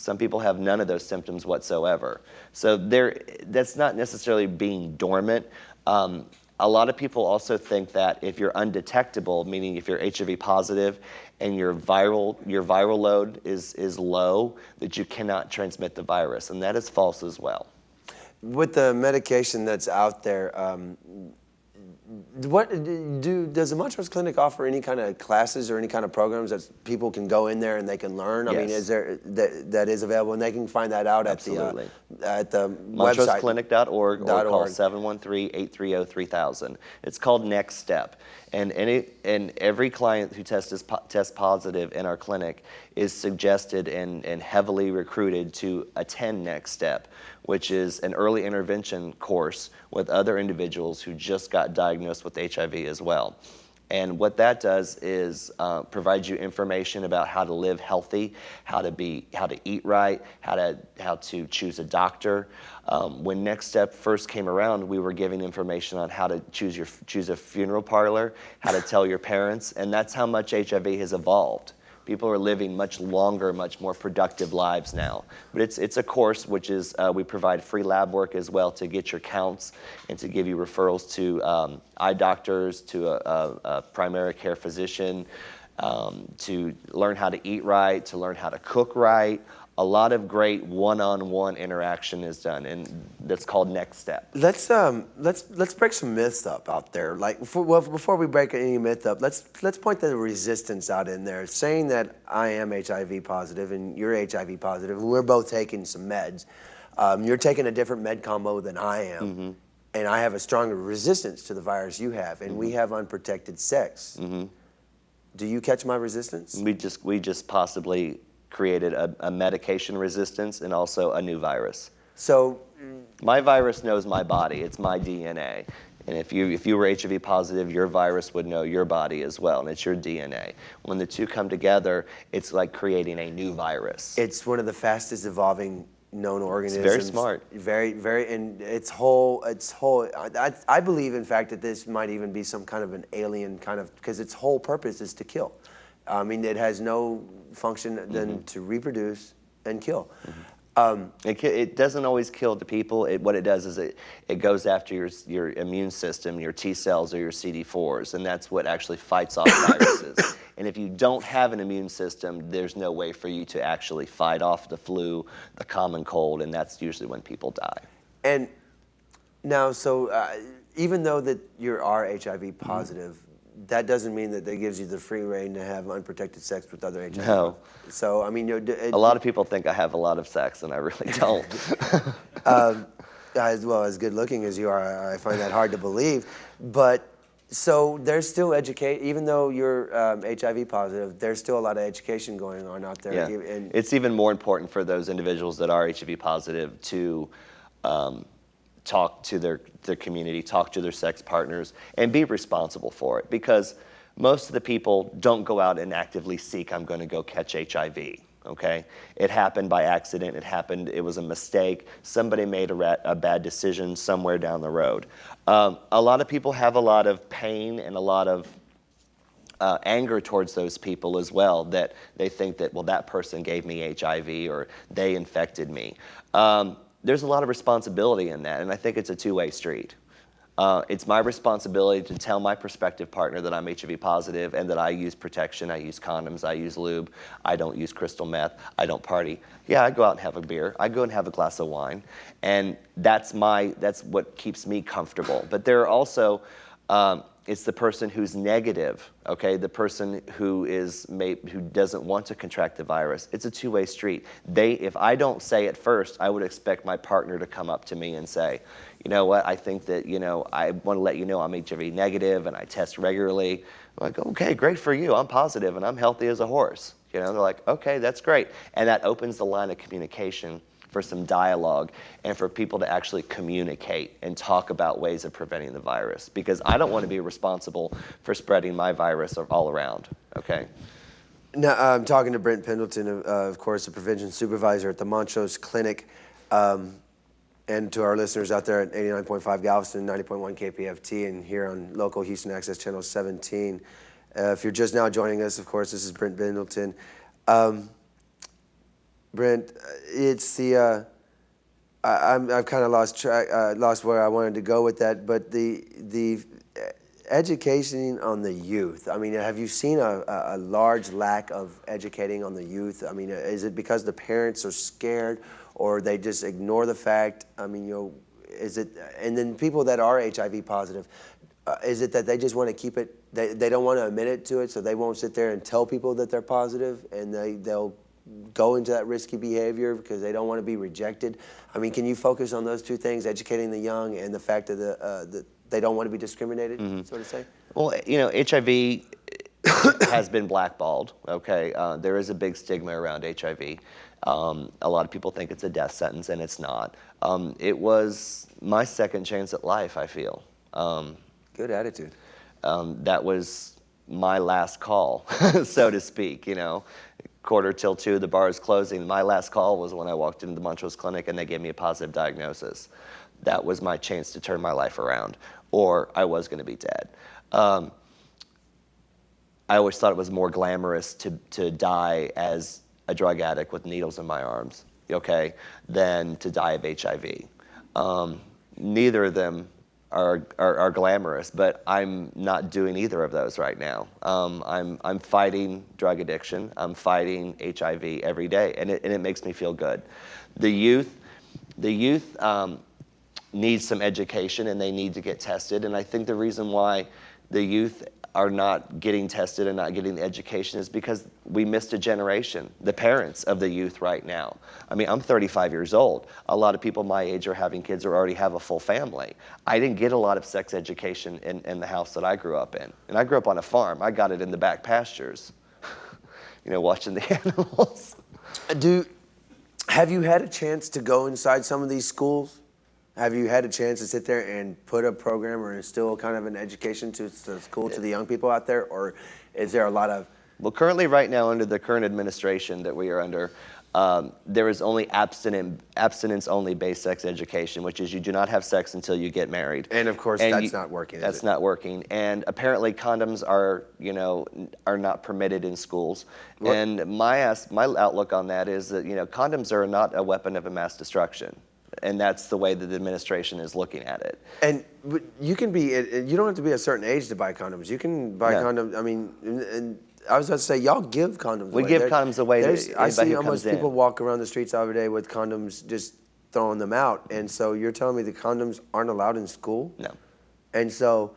Some people have none of those symptoms whatsoever. So that's not necessarily being dormant. A lot of people also think that if you're undetectable, meaning if you're HIV positive and your viral load is low, that you cannot transmit the virus, and that is false as well. With the medication that's out there, does the Montrose Clinic offer any kind of classes or any kind of programs that people can go in there and they can learn? I mean, is there that is available, and they can find that out Absolutely. at the website? MontroseClinic.org or call 713-830-3000. It's called Next Step. And every client who tests positive in our clinic is suggested and heavily recruited to attend Next Step, which is an early intervention course with other individuals who just got diagnosed with HIV as well. And what that does is provide you information about how to live healthy, how to eat right, how to choose a doctor. When Next Step first came around, we were giving information on how to choose a funeral parlor, how to tell your parents, and that's how much HIV has evolved. People are living much longer, much more productive lives now. But it's a course which is, we provide free lab work as well to get your counts and to give you referrals to eye doctors, to a primary care physician, to learn how to eat right, to learn how to cook right. A lot of great one-on-one interaction is done, and that's called Next Step. Let's break some myths up out there. Like before we break any myth up, let's point the resistance out in there, saying that I am HIV positive and you're HIV positive, and we're both taking some meds. You're taking a different med combo than I am, mm-hmm. and I have a stronger resistance to the virus you have, and mm-hmm. we have unprotected sex. Mm-hmm. Do you catch my resistance? We just possibly created a medication resistance and also a new virus. So my virus knows my body. It's my DNA. And if you were HIV positive, your virus would know your body as well, and it's your DNA. When the two come together, it's like creating a new virus. It's one of the fastest evolving known organisms. It's very smart. Very, and I believe, in fact, that this might even be some kind of an alien kind of, because its whole purpose is to kill. I mean, it has no function than mm-hmm. to reproduce and kill. Mm-hmm. It doesn't always kill the people. What it does is it goes after your immune system, your T cells or your CD4s, and that's what actually fights off viruses. And if you don't have an immune system, there's no way for you to actually fight off the flu, the common cold, and that's usually when people die. And now, so even though that you are HIV positive, mm-hmm. that doesn't mean that gives you the free reign to have unprotected sex with other HIV. No. So, I mean, a lot of people think I have a lot of sex, and I really don't. As well as good looking as you are, I find that hard to believe. But so there's still even though you're HIV positive, there's still a lot of education going on out there. Yeah. And it's even more important for those individuals that are HIV positive to talk to their community, talk to their sex partners, and be responsible for it. Because most of the people don't go out and actively seek, I'm going to go catch HIV, okay? It happened by accident. It was a mistake. Somebody made a bad decision somewhere down the road. A lot of people have a lot of pain and a lot of anger towards those people as well, that they think that, well, that person gave me HIV or they infected me. There's a lot of responsibility in that, and I think it's a two-way street. It's my responsibility to tell my prospective partner that I'm HIV positive and that I use protection, I use condoms, I use lube, I don't use crystal meth, I don't party. Yeah, I go out and have a beer, I go and have a glass of wine, and that's what keeps me comfortable. But there are also, it's the person who's negative, okay? The person who doesn't want to contract the virus. It's a two-way street. If I don't say it first, I would expect my partner to come up to me and say, you know what, I think that, I want to let you know I'm HIV negative and I test regularly. I'm like, okay, great for you. I'm positive and I'm healthy as a horse. They're like, okay, that's great. And that opens the line of communication for some dialogue and for people to actually communicate and talk about ways of preventing the virus, because I don't want to be responsible for spreading my virus all around, okay? Now, I'm talking to Brent Pendelton, of course, the prevention supervisor at the Montrose Clinic, and to our listeners out there at 89.5 Galveston, 90.1 KPFT, and here on local Houston Access Channel 17. If you're just now joining us, of course, this is Brent Pendelton. Brent, it's the I've kind of lost track, lost where I wanted to go with that. But the education on the youth. I mean, have you seen a large lack of educating on the youth? I mean, is it because the parents are scared, or they just ignore the fact? I mean, is it? And then people that are HIV positive, is it that they just want to keep it? They don't want to admit it to it, so they won't sit there and tell people that they're positive, and they'll go into that risky behavior because they don't want to be rejected. I mean, can you focus on those two things, educating the young and the fact that they don't want to be discriminated, so to say? Well, HIV has been blackballed, okay? There is a big stigma around HIV. A lot of people think it's a death sentence, and it's not. It was my second chance at life, I feel. Good attitude. That was my last call, so to speak, 1:45, the bar is closing. My last call was when I walked into the Montrose clinic and they gave me a positive diagnosis. That was my chance to turn my life around, or I was going to be dead. I always thought it was more glamorous to die as a drug addict with needles in my arms, okay, than to die of HIV. Neither of them are glamorous, but I'm not doing either of those right now. I'm fighting drug addiction. I'm fighting HIV every day, and it makes me feel good. The youth need some education, and they need to get tested. And I think the reason why the youth are not getting tested and not getting the education is because we missed a generation, the parents of the youth right now. I mean, I'm 35 years old. A lot of people my age are having kids or already have a full family. I didn't get a lot of sex education in the house that I grew up in. And I grew up on a farm. I got it in the back pastures, watching the animals. Have you had a chance to go inside some of these schools? Have you had a chance to sit there and put a program or instill kind of an education to the school, to the young people out there? Or is there a lot of... Well, currently right now under the current administration that we are under, there is only abstinence-only based sex education, which is you do not have sex until you get married. And of course, that's not working. That's not working. And apparently condoms are not permitted in schools. What? And my outlook on that is that, condoms are not a weapon of mass destruction. And that's the way that the administration is looking at it. And you don't have to be a certain age to buy condoms. You can buy condoms. I mean, and I was about to say, y'all give condoms away. We give condoms away to anybody who comes in. I see how much people walk around the streets every day with condoms, just throwing them out. And so you're telling me the condoms aren't allowed in school? No. And so,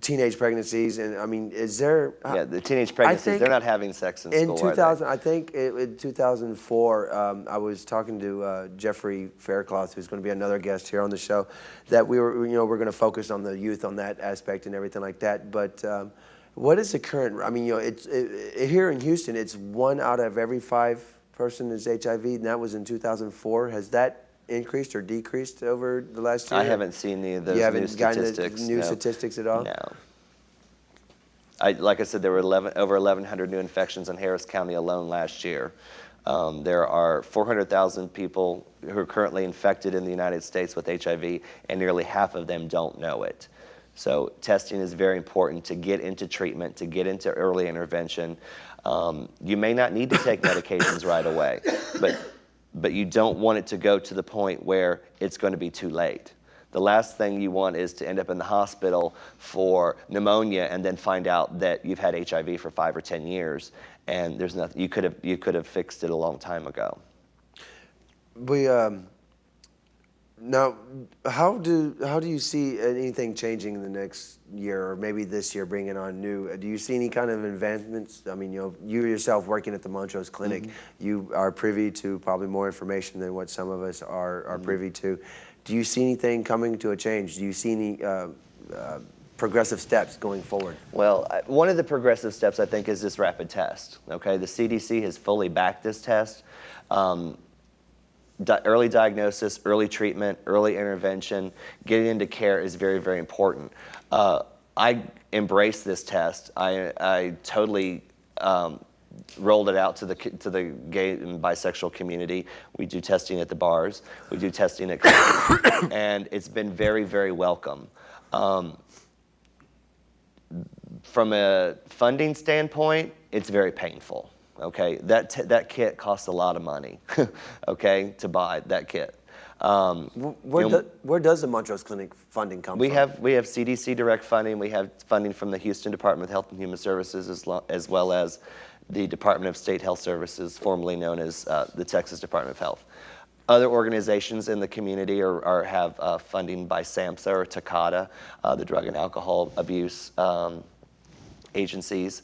teenage pregnancies, and I mean, is there... Yeah, the teenage pregnancies, they're not having sex in school, in 2000, I think in 2004, I was talking to Jeffrey Faircloth, who's going to be another guest here on the show, that we're going to focus on the youth on that aspect and everything like that. But what is the current... I mean, here in Houston, it's 1 out of every 5 person is HIV, and that was in 2004. Has that increased or decreased over the last year? I haven't seen any of those new statistics. You haven't gotten the new statistics at all? No. Like I said, there were over 1,100 new infections in Harris County alone last year. There are 400,000 people who are currently infected in the United States with HIV, and nearly half of them don't know it. So testing is very important to get into treatment, to get into early intervention. You may not need to take medications right away, but you don't want it to go to the point where it's going to be too late. The last thing you want is to end up in the hospital for pneumonia and then find out that you've had HIV for 5 or 10 years, and there's nothing you could have fixed it a long time ago. Now, how do you see anything changing in the next year, or maybe this year, bringing on new? Do you see any kind of advancements? I mean, you yourself working at the Montrose Clinic, you are privy to probably more information than what some of us are privy to. Do you see anything coming to a change? Do you see any progressive steps going forward? Well, one of the progressive steps, I think, is this rapid test. Okay, the CDC has fully backed this test. Early diagnosis, early treatment, early intervention, getting into care is very, very important. I embrace this test. I totally rolled it out to the gay and bisexual community. We do testing at the bars. We do testing at clinics, and it's been very, very welcome. From a funding standpoint, it's very painful. Okay, that kit costs a lot of money, okay, to buy that kit. Where does the Montrose Clinic funding come from? We have CDC direct funding. We have funding from the Houston Department of Health and Human Services, as well as the Department of State Health Services, formerly known as the Texas Department of Health. Other organizations in the community have funding by SAMHSA or TACADA, the Drug and Alcohol Abuse agencies.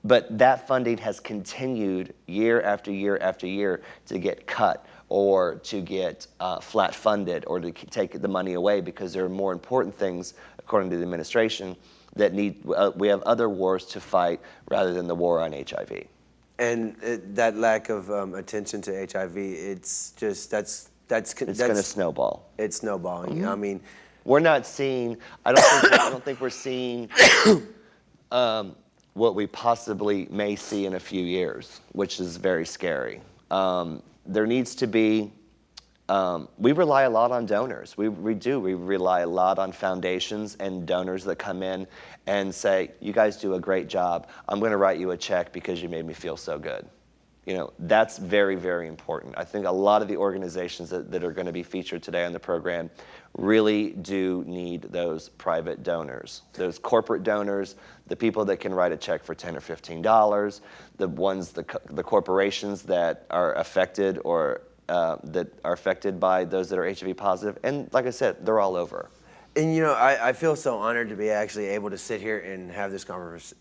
But that funding has continued year after year after year to get cut or to get flat funded or to take the money away, because there are more important things, according to the administration, that we have other wars to fight rather than the war on HIV. And that lack of attention to HIV, it's just that's going to snowball. It's snowballing. Mm-hmm. I mean, we're not seeing. I don't think we're seeing what we possibly may see in a few years, which is very scary. There needs to be. We rely a lot on donors. We do. We rely a lot on foundations and donors that come in and say, "You guys do a great job. I'm going to write you a check because you made me feel so good." You know, that's very, very important. I think a lot of the organizations that are going to be featured today on the program really do need those private donors, those corporate donors, the people that can write a check for $10 or $15, the corporations that are affected or that are affected by those that are HIV positive. And like I said, they're all over. And you know, I feel so honored to be actually able to sit here and have this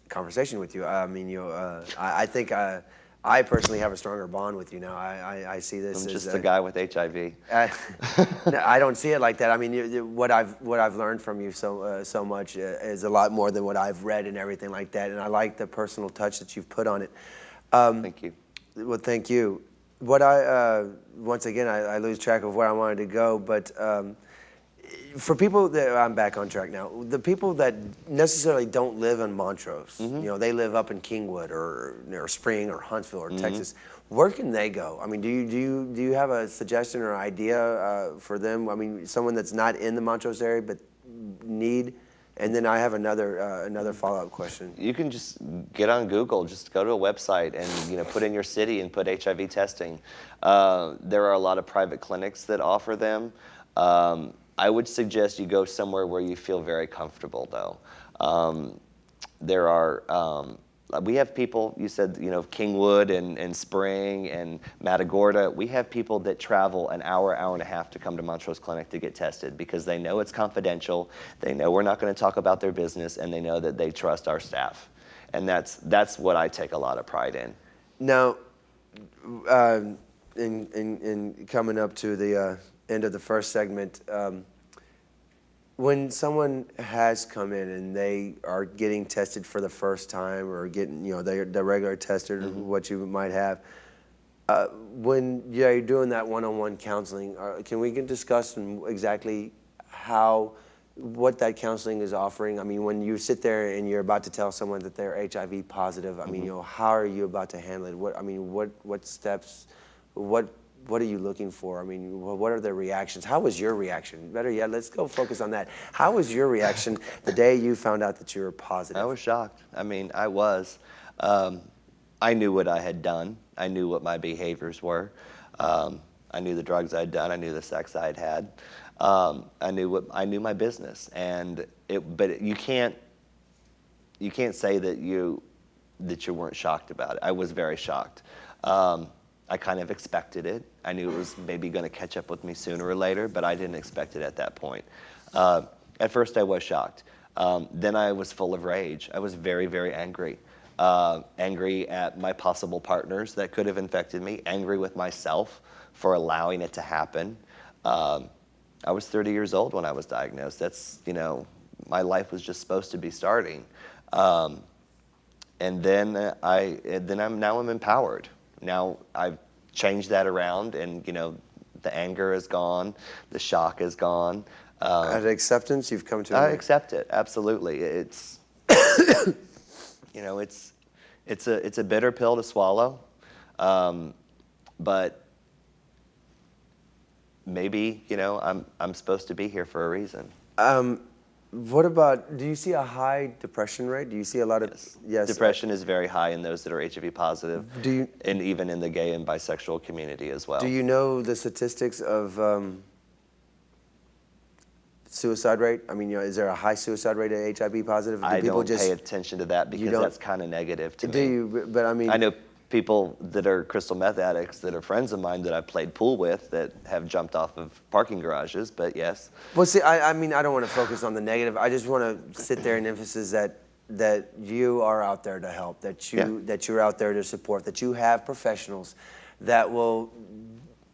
conversation with you. I mean, you know, I think I personally have a stronger bond with you now. I see this I'm as just a guy with HIV. No, I don't see it like that. I mean, what I've learned from you so much is a lot more than what I've read and everything like that. And I like the personal touch that you've put on it. Thank you. Well, thank you. What once again, I lose track of where I wanted to go, but for people that, I'm back on track now, the people that necessarily don't live in Montrose, you know, they live up in Kingwood or Spring or Huntsville or Texas, where can they go? I mean, do you have a suggestion or idea for them? I mean, someone that's not in the Montrose area but need. And then I have another follow-up question. You can just get on Google, just go to a website and put in your city and put HIV testing. There are a lot of private clinics that offer them. I would suggest you go somewhere where you feel very comfortable, though. We have people, you said, Kingwood and Spring and Matagorda. We have people that travel an hour and a half to come to Montrose Clinic to get tested because they know it's confidential, they know we're not going to talk about their business, and they know that they trust our staff. And that's what I take a lot of pride in. Now, in coming up to the end of the first segment, when someone has come in and they are getting tested for the first time or getting, they're regular tested or what you might have, when you're doing that one-on-one counseling, can we discuss exactly what that counseling is offering? I mean, when you sit there and you're about to tell someone that they're HIV positive, I mean, how are you about to handle it? What steps, what are you looking for? I mean, what are their reactions? How was your reaction? Better yet, let's go focus on that. How was your reaction the day you found out that you were positive? I was shocked. I mean, I was. I knew what I had done. I knew what my behaviors were. I knew the drugs I'd done. I knew the sex I'd had. I knew my business. But you can't say that you weren't shocked about it. I was very shocked. I kind of expected it. I knew it was maybe going to catch up with me sooner or later, but I didn't expect it at that point. At first, I was shocked. Then I was full of rage. I was very, very angry. Angry at my possible partners that could have infected me, angry with myself for allowing it to happen. I was 30 years old when I was diagnosed. That's, my life was just supposed to be starting. And then I'm empowered. Now I've changed that around, and the anger is gone, the shock is gone. At acceptance, you've come to. I accept it, absolutely. It's it's a bitter pill to swallow, but maybe I'm supposed to be here for a reason. What about, do you see a high depression rate? Do you see a lot of, yes. Depression is very high in those that are HIV positive, Do you, and even in the gay and bisexual community as well. do you know the statistics of suicide rate? I mean, is there a high suicide rate at HIV positive? I don't pay attention to that because that's kind of negative to me. Do you? But I mean, I know people that are crystal meth addicts that are friends of mine that I've played pool with that have jumped off of parking garages, but yes. Well, see, I mean, I don't want to focus on the negative. I just want to sit there and emphasize that you are out there to help, that you're out there to support, that you have professionals that will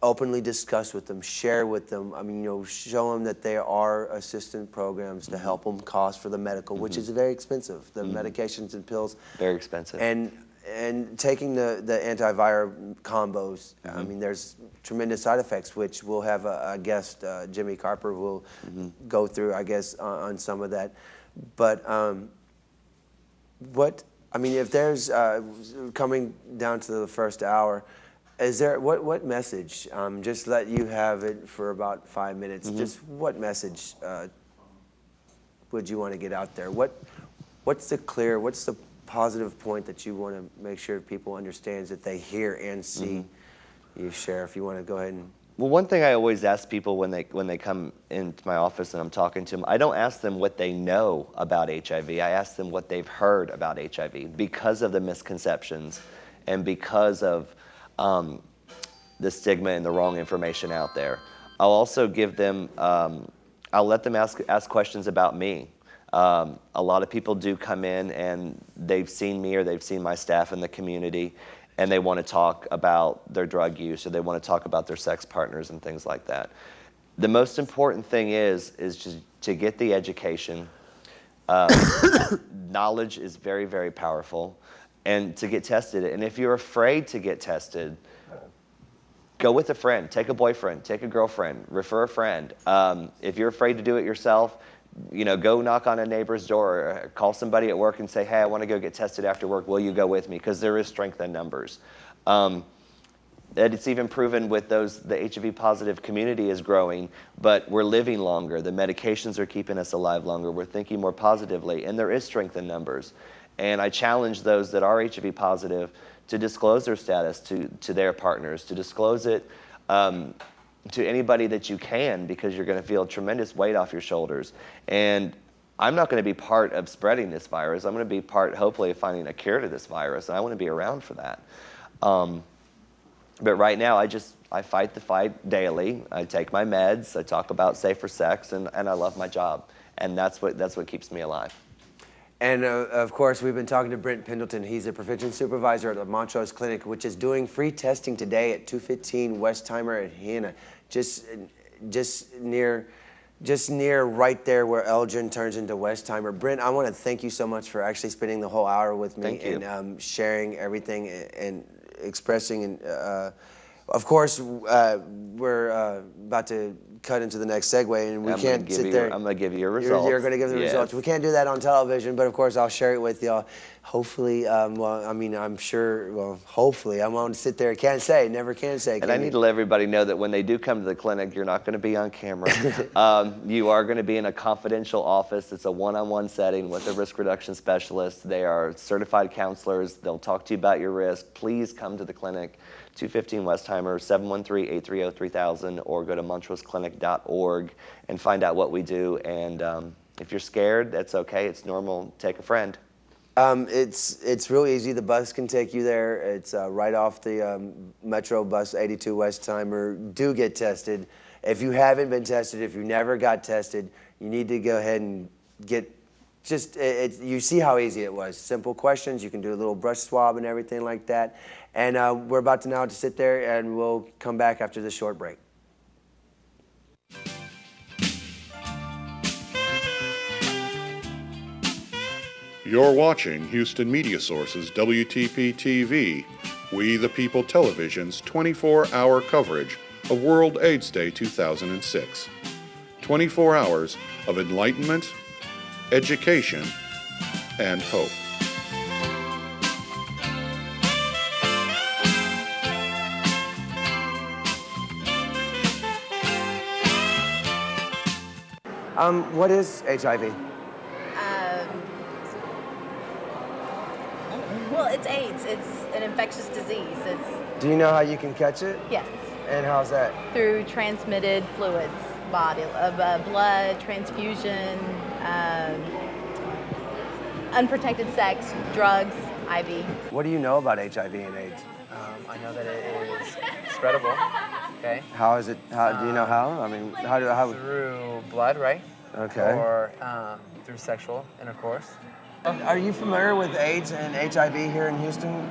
openly discuss with them, share with them. I mean, show them that there are assistance programs to help them cost for the medical, which is very expensive. The medications and pills. Very expensive. And taking the antiviral combos, I mean, there's tremendous side effects, which we'll have a guest, Jimmy Carper, will go through, I guess, on some of that. But if there's, coming down to the first hour, is there, what message, just let you have it for about 5 minutes, just what message would you want to get out there? What's the positive point that you want to make sure people understand, that they hear and see you share? If you want to go ahead and... Well, one thing I always ask people when they come into my office and I'm talking to them, I don't ask them what they know about HIV. I ask them what they've heard about HIV because of the misconceptions and because of the stigma and the wrong information out there. I'll also give them, I'll let them ask questions about me. A lot of people do come in and they've seen me or they've seen my staff in the community and they want to talk about their drug use or they want to talk about their sex partners and things like that. The most important thing is just to get the education. Knowledge is very, very powerful, and to get tested. And if you're afraid to get tested, go with a friend, take a boyfriend, take a girlfriend, refer a friend. If you're afraid to do it yourself, go knock on a neighbor's door, or call somebody at work and say, hey, I want to go get tested after work. Will you go with me? Because there is strength in numbers. It's even proven with the HIV positive community is growing, but we're living longer. The medications are keeping us alive longer. We're thinking more positively, and there is strength in numbers. And I challenge those that are HIV positive to disclose their status to their partners, to disclose it to anybody that you can, because you're going to feel a tremendous weight off your shoulders. And I'm not going to be part of spreading this virus. I'm going to be part, hopefully, of finding a cure to this virus, and I want to be around for that. But right now, I fight the fight daily. I take my meds. I talk about safer sex, and I love my job, and that's what keeps me alive. And of course, we've been talking to Brent Pendelton. He's a prevention supervisor at the Montrose Clinic, which is doing free testing today at 215 Westheimer at Hannah, just near right there where Elgin turns into Westheimer. Brent, I want to thank you so much for actually spending the whole hour with me and sharing everything and expressing. And of course, we're about to cut into the next segue, and we can't sit there. I'm going to give you your results. You're going to give the results. We can't do that on television, but of course I'll share it with y'all. Hopefully, I'm sure, hopefully, I won't sit there. Can't say, never can say. And I need to let everybody know that when they do come to the clinic, you're not going to be on camera. You are going to be in a confidential office. It's a one-on-one setting with a risk reduction specialist. They are certified counselors. They'll talk to you about your risk. Please come to the clinic. 215 Westheimer, 713-830-3000, or go to montroseclinic.org and find out what we do. And if you're scared, that's okay. It's normal. Take a friend. It's real easy. The bus can take you there. It's right off the Metro Bus 82 Westheimer. Do get tested. If you haven't been tested, if you never got tested, you need to go ahead and get you see how easy it was. Simple questions. You can do a little brush swab and everything like that. And we're about to now to sit there, and we'll come back after this short break. You're watching Houston MediaSource's WTP-TV, We the People Television's 24-hour coverage of World AIDS Day 2006. 24 hours of enlightenment, education, and hope. What is HIV? Well, it's AIDS. It's an infectious disease. Do you know how you can catch it? Yes, And how's that? through transmitted fluids, blood, transfusion, unprotected sex, drugs, IV. What do you know about HIV and AIDS? I know that it is spreadable. Okay. How is it? How do you know how? I mean, how? Through blood, right? Okay. Or through sexual intercourse. Are you familiar with AIDS and HIV here in Houston?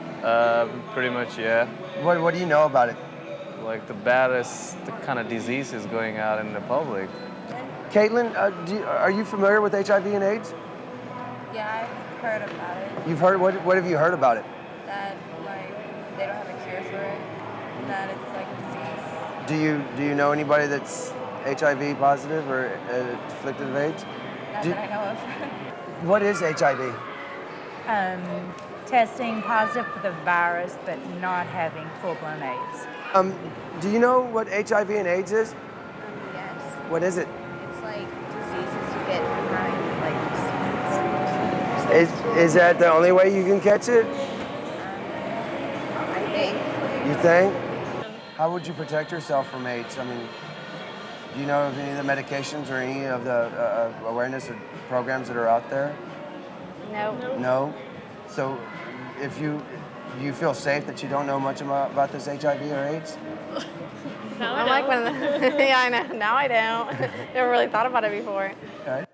Pretty much, yeah. What do you know about it? Like the baddest kind of diseases going out in the public. Caitlin, are you familiar with HIV and AIDS? Yeah, I've heard about it. You've heard, what have you heard about it? That like they don't have a cure for it. That it's like a disease. Do you know anybody that's HIV positive or afflicted with AIDS? Not that I know of. What is HIV? Testing positive for the virus, but not having full-blown AIDS. Do you know what HIV and AIDS is? Yes. What is it? It's like diseases you get behind like Is that the only way you can catch it? I think. You think? How would you protect yourself from AIDS? I mean, do you know of any of the medications or any of the awareness or programs that are out there? No. No? So if do you feel safe that you don't know much about this HIV or AIDS? I'm like one of the, yeah, I know. Now I don't. Never really thought about it before. Okay.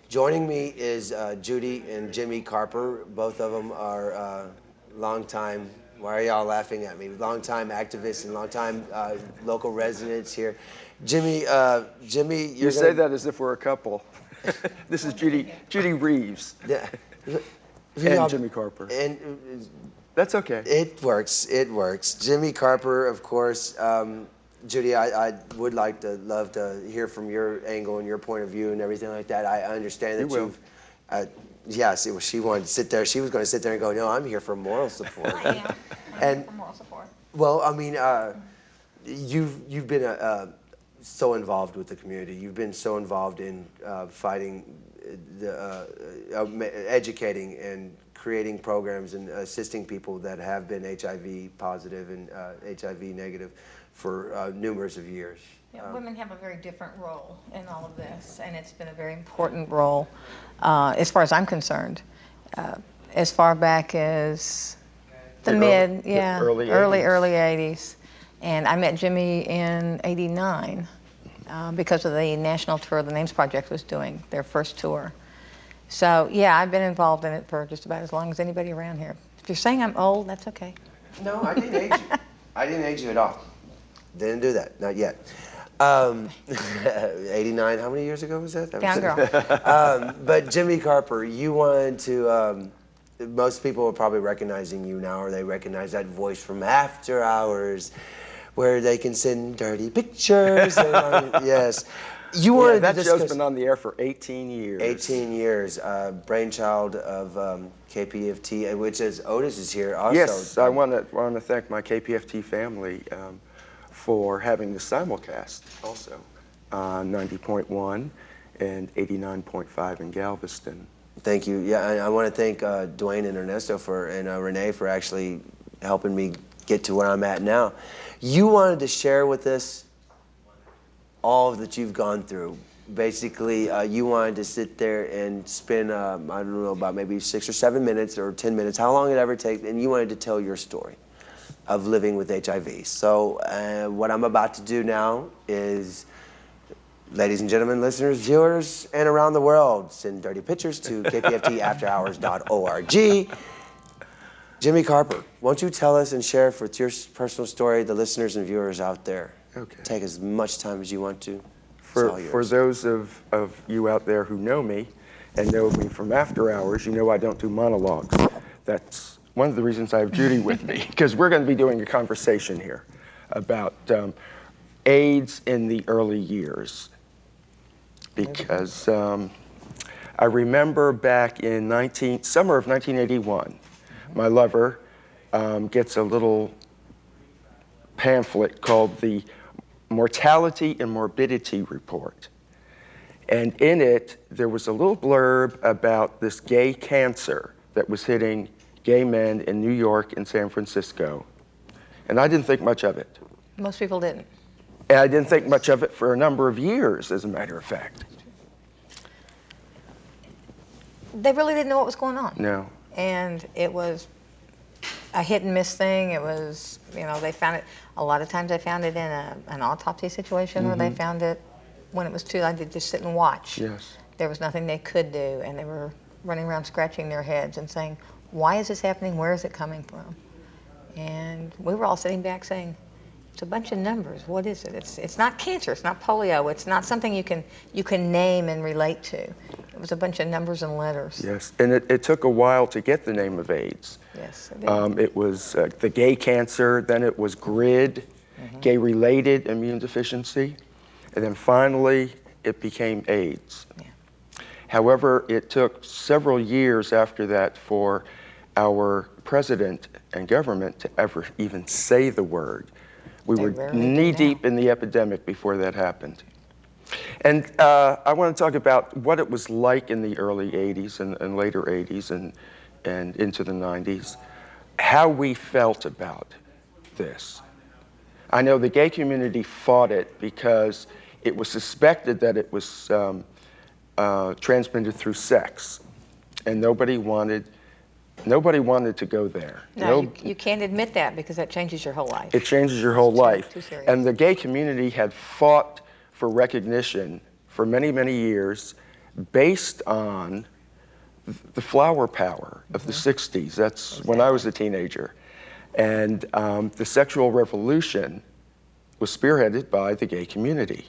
Joining me is Judy and Jimmy Carper. Both of them are longtime, why are y'all laughing at me? Longtime activists and longtime local residents here. Jimmy, You say that as if we're a couple. This is Judy Reeves. Yeah. And Jimmy Carper. And that's okay. it works. Jimmy Carper, of course. Judy, I would love to hear from your angle and your point of view and everything like that. I understand that you've, yes, she wanted to sit there. She was going to sit there and go, no, I'm here for moral support. I am. And For moral support. well, I mean, you've been so involved with the community. You've been so involved in fighting, educating and creating programs and assisting people that have been HIV positive and HIV negative for numerous of years. Yeah, women have a very different role in all of this, and it's been a very important role as far as I'm concerned. As far back as the early 80s. And I met Jimmy in '89 because of the national tour the Names Project was doing, their first tour. So yeah, I've been involved in it for just about as long as anybody around here. If you're saying I'm old, that's okay. No, I didn't age you. I didn't age you at all. Didn't do that, not yet. 89, how many years ago was that? Down girl. But Jimmy Carper, you wanted to, most people are probably recognizing you now, or they recognize that voice from After Hours, where they can send dirty pictures. Yes. You wanted that to show's discuss, been on the air for 18 years. 18 years, brainchild of KPFT, which is Otis is here also. Yes, I want to thank my KPFT family for having the simulcast also, 90.1 and 89.5 in Galveston. Thank you. Yeah, I want to thank Dwayne and Ernesto and Renee for actually helping me get to where I'm at now. You wanted to share with us all that you've gone through. Basically, you wanted to sit there and spend, I don't know, about maybe 6 or 7 minutes or 10 minutes, how long it ever takes, and you wanted to tell your story of living with HIV. So what I'm about to do now is, ladies and gentlemen, listeners, viewers, and around the world, send dirty pictures to kpftafterhours.org. Jimmy Carper, won't you tell us and share with your personal story, the listeners and viewers out there? Okay. Take as much time as you want to. For those of you out there who know me and know me from After Hours, you know I don't do monologues. That's one of the reasons I have Judy with me, because we're going to be doing a conversation here about AIDS in the early years. Because I remember back in summer of 1981, my lover gets a little pamphlet called the mortality and morbidity report. And in it, there was a little blurb about this gay cancer that was hitting gay men in New York and San Francisco. And I didn't think much of it. Most people didn't. And I didn't think much of it for a number of years, as a matter of fact. They really didn't know what was going on. No. And it was a hit and miss thing. It was, they found it, a lot of times they found it in an autopsy situation, or they found it when it was too late to just sit and watch. Yes. There was nothing they could do, and they were running around scratching their heads and saying, why is this happening? Where is it coming from? And we were all sitting back saying, it's a bunch of numbers. What is it? It's not cancer. It's not polio. It's not something you can name and relate to. It was a bunch of numbers and letters. Yes, and it took a while to get the name of AIDS. Yes, it did. It was the gay cancer, then it was GRID, gay-related immune deficiency, and then finally it became AIDS. Yeah. However, it took several years after that for our president and government to ever even say the word. We were knee-deep in the epidemic before that happened. And I want to talk about what it was like in the early 80s and later 80s and into the 90s, how we felt about this. I know the gay community fought it because it was suspected that it was transmitted through sex, and nobody wanted to go there. No, you can't admit that because that changes your whole life. It changes your whole life. Too serious. And the gay community had fought for recognition for many, many years based on the flower power of the 60s. That's when I was a teenager. And the sexual revolution was spearheaded by the gay community.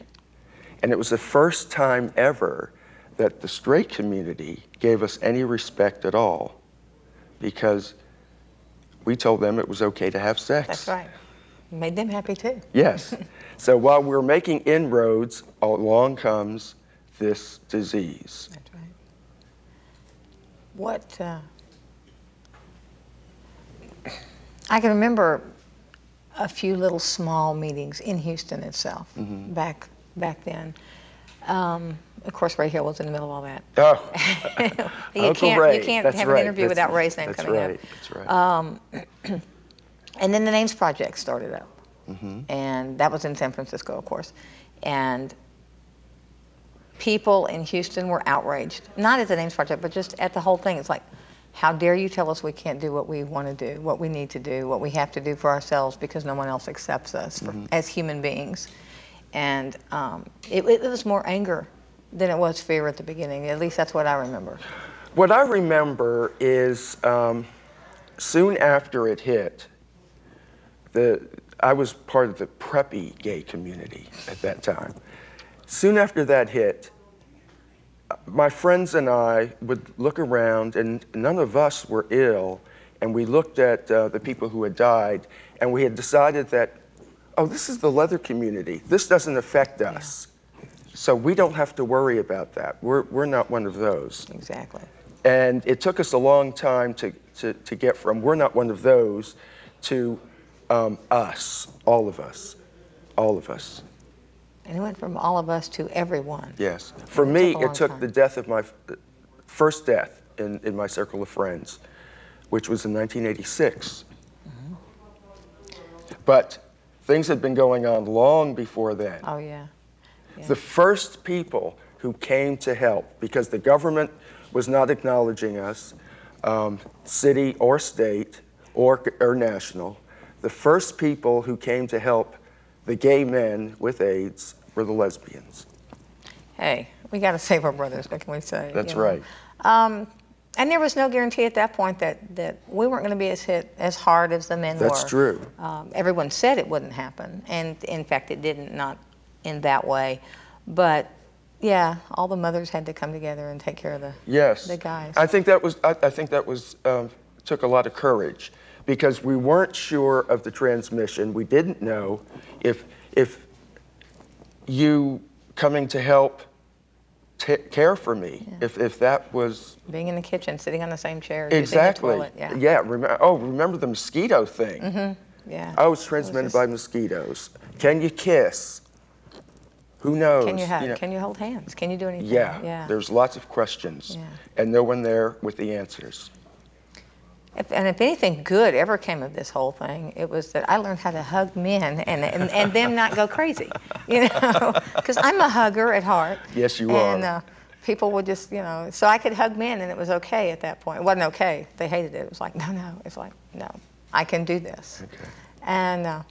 And it was the first time ever that the straight community gave us any respect at all, because we told them it was okay to have sex. That's right. Made them happy too. Yes. So while we're making inroads, along comes this disease. That's right. What, I can remember a few little small meetings in Houston itself back then. Of course, Ray Hill was in the middle of all that. Oh, you can't That's have right. an interview without Ray's name coming up. That's right. And then the Names Project started up. And that was in San Francisco, of course. And people in Houston were outraged, not at the Names Project, but just at the whole thing. It's like, how dare you tell us we can't do what we want to do, what we need to do, what we have to do for ourselves because no one else accepts us as human beings. And it was more anger than it was fear at the beginning. At least that's what I remember. What I remember is soon after it hit, I was part of the preppy gay community at that time. Soon after that hit, my friends and I would look around, and none of us were ill, and we looked at the people who had died, and we had decided that, oh, this is the leather community. This doesn't affect us. So we don't have to worry about that. We're not one of those. Exactly. And it took us a long time to get from we're not one of those to us, all of us. And it went from all of us to everyone. Yes. For me, it took the death of my first death in my circle of friends, which was in 1986. But things had been going on long before then. Oh, yeah. The first people who came to help, because the government was not acknowledging us, city or state or national, the first people who came to help the gay men with AIDS were the lesbians. Hey, we got to save our brothers, what can we say? That's right. And there was no guarantee at that point that we weren't going to be hit as hard as the men were. That's true. Everyone said it wouldn't happen, and in fact it didn't, not in that way. But yeah, all the mothers had to come together and take care of the guys. I think that was took a lot of courage, because we weren't sure of the transmission. We didn't know if you coming to help care for me, if that was being in the kitchen, sitting on the same chair, exactly. using the toilet, Remember the mosquito thing? Yeah. I was transmitted by mosquitoes. Can you kiss? Who knows? Can you hug? know, Can you hold hands? Can you do anything? Yeah, there's lots of questions, and no one there with the answers. If anything good ever came of this whole thing, it was that I learned how to hug men and them not go crazy, you know, because I'm a hugger at heart. Yes, you are. And people would just, you know, so I could hug men and it was okay at that point. It wasn't okay. They hated it. It was like, no. It's like, no, I can do this. Okay. And,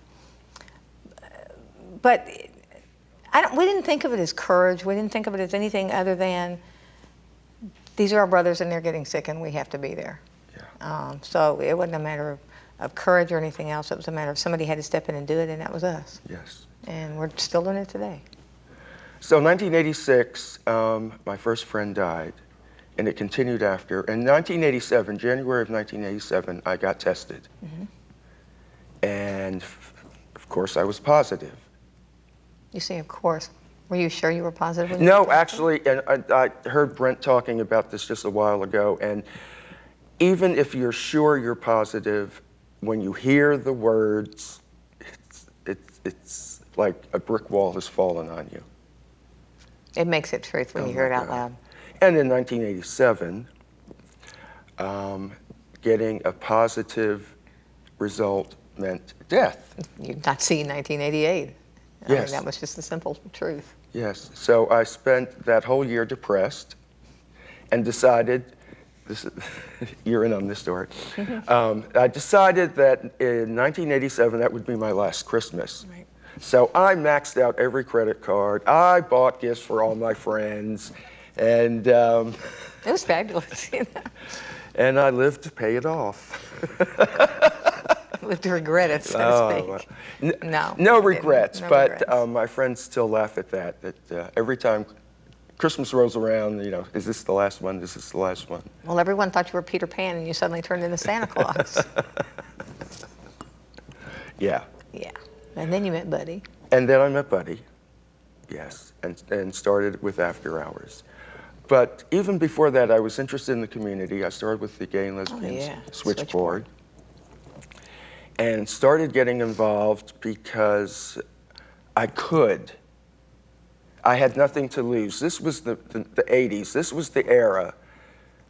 but we didn't think of it as courage. We didn't think of it as anything other than these are our brothers and they're getting sick and we have to be there. So it wasn't a matter of courage or anything else. It was a matter of somebody had to step in and do it, and that was us. Yes. And we're still doing it today. So 1986, my first friend died, and it continued after. In 1987, January of 1987, I got tested. And of course, I was positive. You say, of course. Were you sure you were positive? When No, actually, and I heard Brent talking about this just a while ago, and even if you're sure you're positive, when you hear the words, it's like a brick wall has fallen on you. It makes it truth when you hear it out loud. And in 1987, getting a positive result meant death. You'd not see 1988. I mean, that was just the simple truth. Yes. So I spent that whole year depressed and decided, you're in on this story. I decided that in 1987, that would be my last Christmas. Right. So I maxed out every credit card. I bought gifts for all my friends. And it was fabulous. You know? And I lived to pay it off. Lived to regret it, so to speak. No regrets, but regrets. my friends still laugh at that every time Christmas rolls around, you know, is this the last one? Is this the last one? Well, everyone thought you were Peter Pan and you suddenly turned into Santa Claus. Yeah. Yeah. And then you met Buddy. And then I met Buddy, yes, and started with After Hours. But even before that, I was interested in the community. I started with the Gay and Lesbian Switchboard. And started getting involved because I could. I had nothing to lose. This was the 80s. This was the era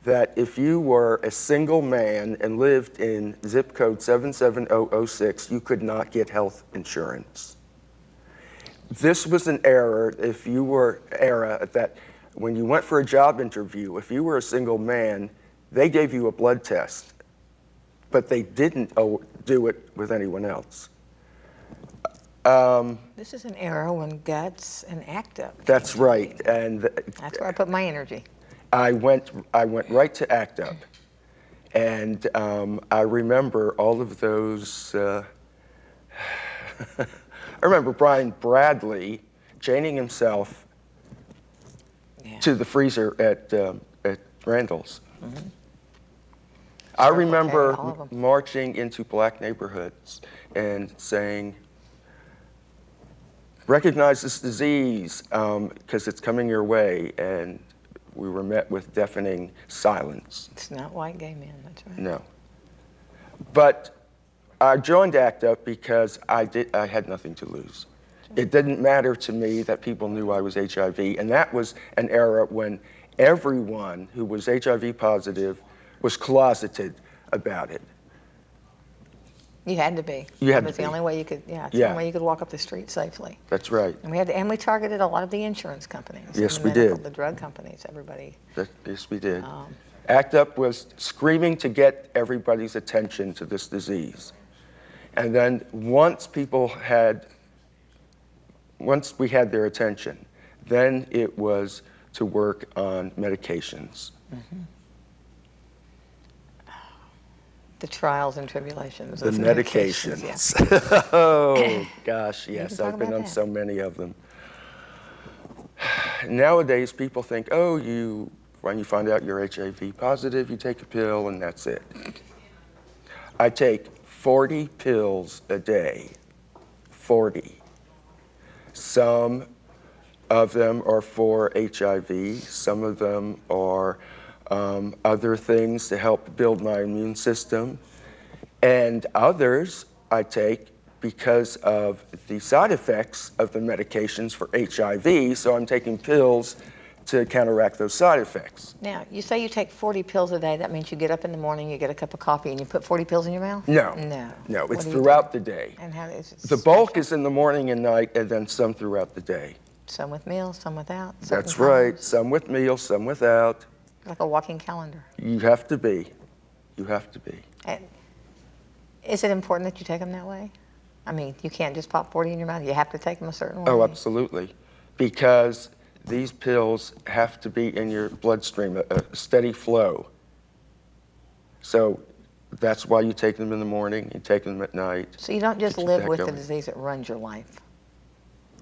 that if you were a single man and lived in zip code 77006, you could not get health insurance. This was an era, that when you went for a job interview, if you were a single man, they gave you a blood test, but they didn't do it with anyone else. This is an era when guts and ACT UP. That's right, and that's where I put my energy. I went right to ACT UP, and I remember all of those. I remember Brian Bradley chaining himself to the freezer at Randall's. I remember marching into black neighborhoods and saying, recognize this disease because it's coming your way, and we were met with deafening silence. It's not white gay men, that's right. No. But I joined ACT UP because I had nothing to lose. It didn't matter to me that people knew I was HIV, and that was an era when everyone who was HIV positive was closeted about it. You had to be. You had to be. It was the only way you could, it's the only way you could walk up the street safely. That's right. And we targeted a lot of the insurance companies. Yes, we did. The drug companies, everybody. Yes, we did. ACT UP was screaming to get everybody's attention to this disease. And then once we had their attention, then it was to work on medications. The trials and tribulations. The medications. Yes. Oh, gosh, yes. I've been on so many of them. Nowadays, people think, when you find out you're HIV positive, you take a pill and that's it. I take 40 pills a day. 40. Some of them are for HIV. Some of them are other things to help build my immune system. And others I take because of the side effects of the medications for HIV, so I'm taking pills to counteract those side effects. Now, you say you take 40 pills a day. That means you get up in the morning, you get a cup of coffee, and you put 40 pills in your mouth? No. No. No, What it's do you do? throughout the day. And how is it? The bulk is in the morning and night, and then some throughout the day. Some with meals, some without. That's certain right. times. Some with meals, some without. Like a walking calendar. You have to be. You have to be. And is it important that you take them that way? I mean, you can't just pop 40 in your mouth. You have to take them a certain way. Oh, absolutely. Because these pills have to be in your bloodstream, a steady flow. So that's why you take them in the morning, you take them at night. So you don't just to keep live that with the going. disease, it runs your life.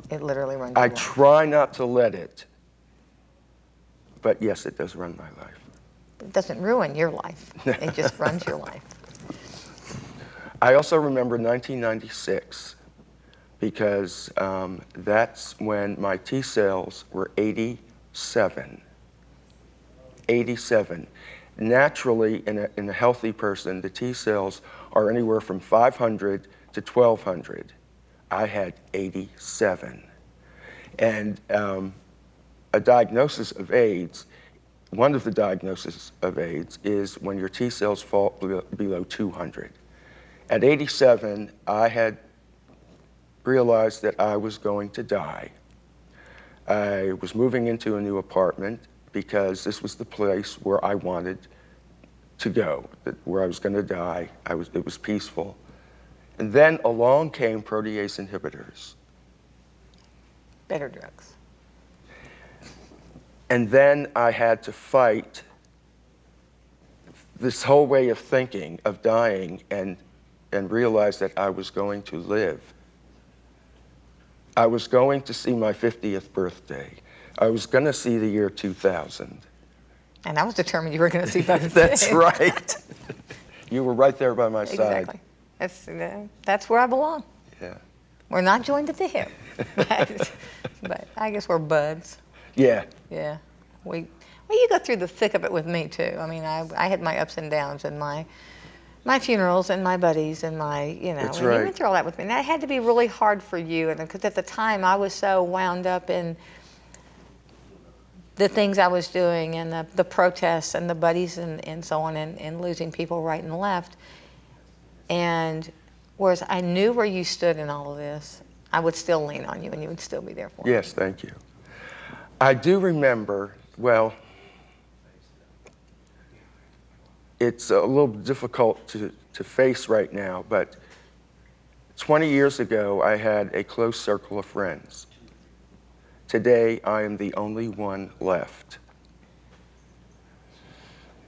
It literally runs your I life. try not to let it, but yes, it does run my life. It doesn't ruin your life. It just runs your life. I also remember 1996 because that's when my T cells were 87. 87. Naturally, in a healthy person, the T cells are anywhere from 500 to 1200. I had 87. And a diagnosis of AIDS, one of the diagnoses of AIDS is when your T cells fall below 200. At 87, I had realized that I was going to die. I was moving into a new apartment because this was the place where I wanted to go, where I was going to die. It was peaceful. And then along came protease inhibitors. Better drugs. And then I had to fight this whole way of thinking, of dying, and realize that I was going to live. I was going to see my 50th birthday. I was going to see the year 2000. And I was determined you were going to see both. That's right. You were right there by my Exactly. side. That's where I belong. Yeah. We're not joined at the hip, but I guess we're buds. Yeah. Yeah. Well, you go through the thick of it with me too. I mean, I had my ups and downs and my funerals and my buddies and my, That's and right. you went through all that with me. And that had to be really hard for you, and because at the time I was so wound up in the things I was doing and the protests and the buddies and so on, and losing people right and left. And whereas I knew where you stood in all of this, I would still lean on you and you would still be there for me. Yes, thank you. I do remember, well, it's a little difficult to face right now, but 20 years ago, I had a close circle of friends. Today, I am the only one left.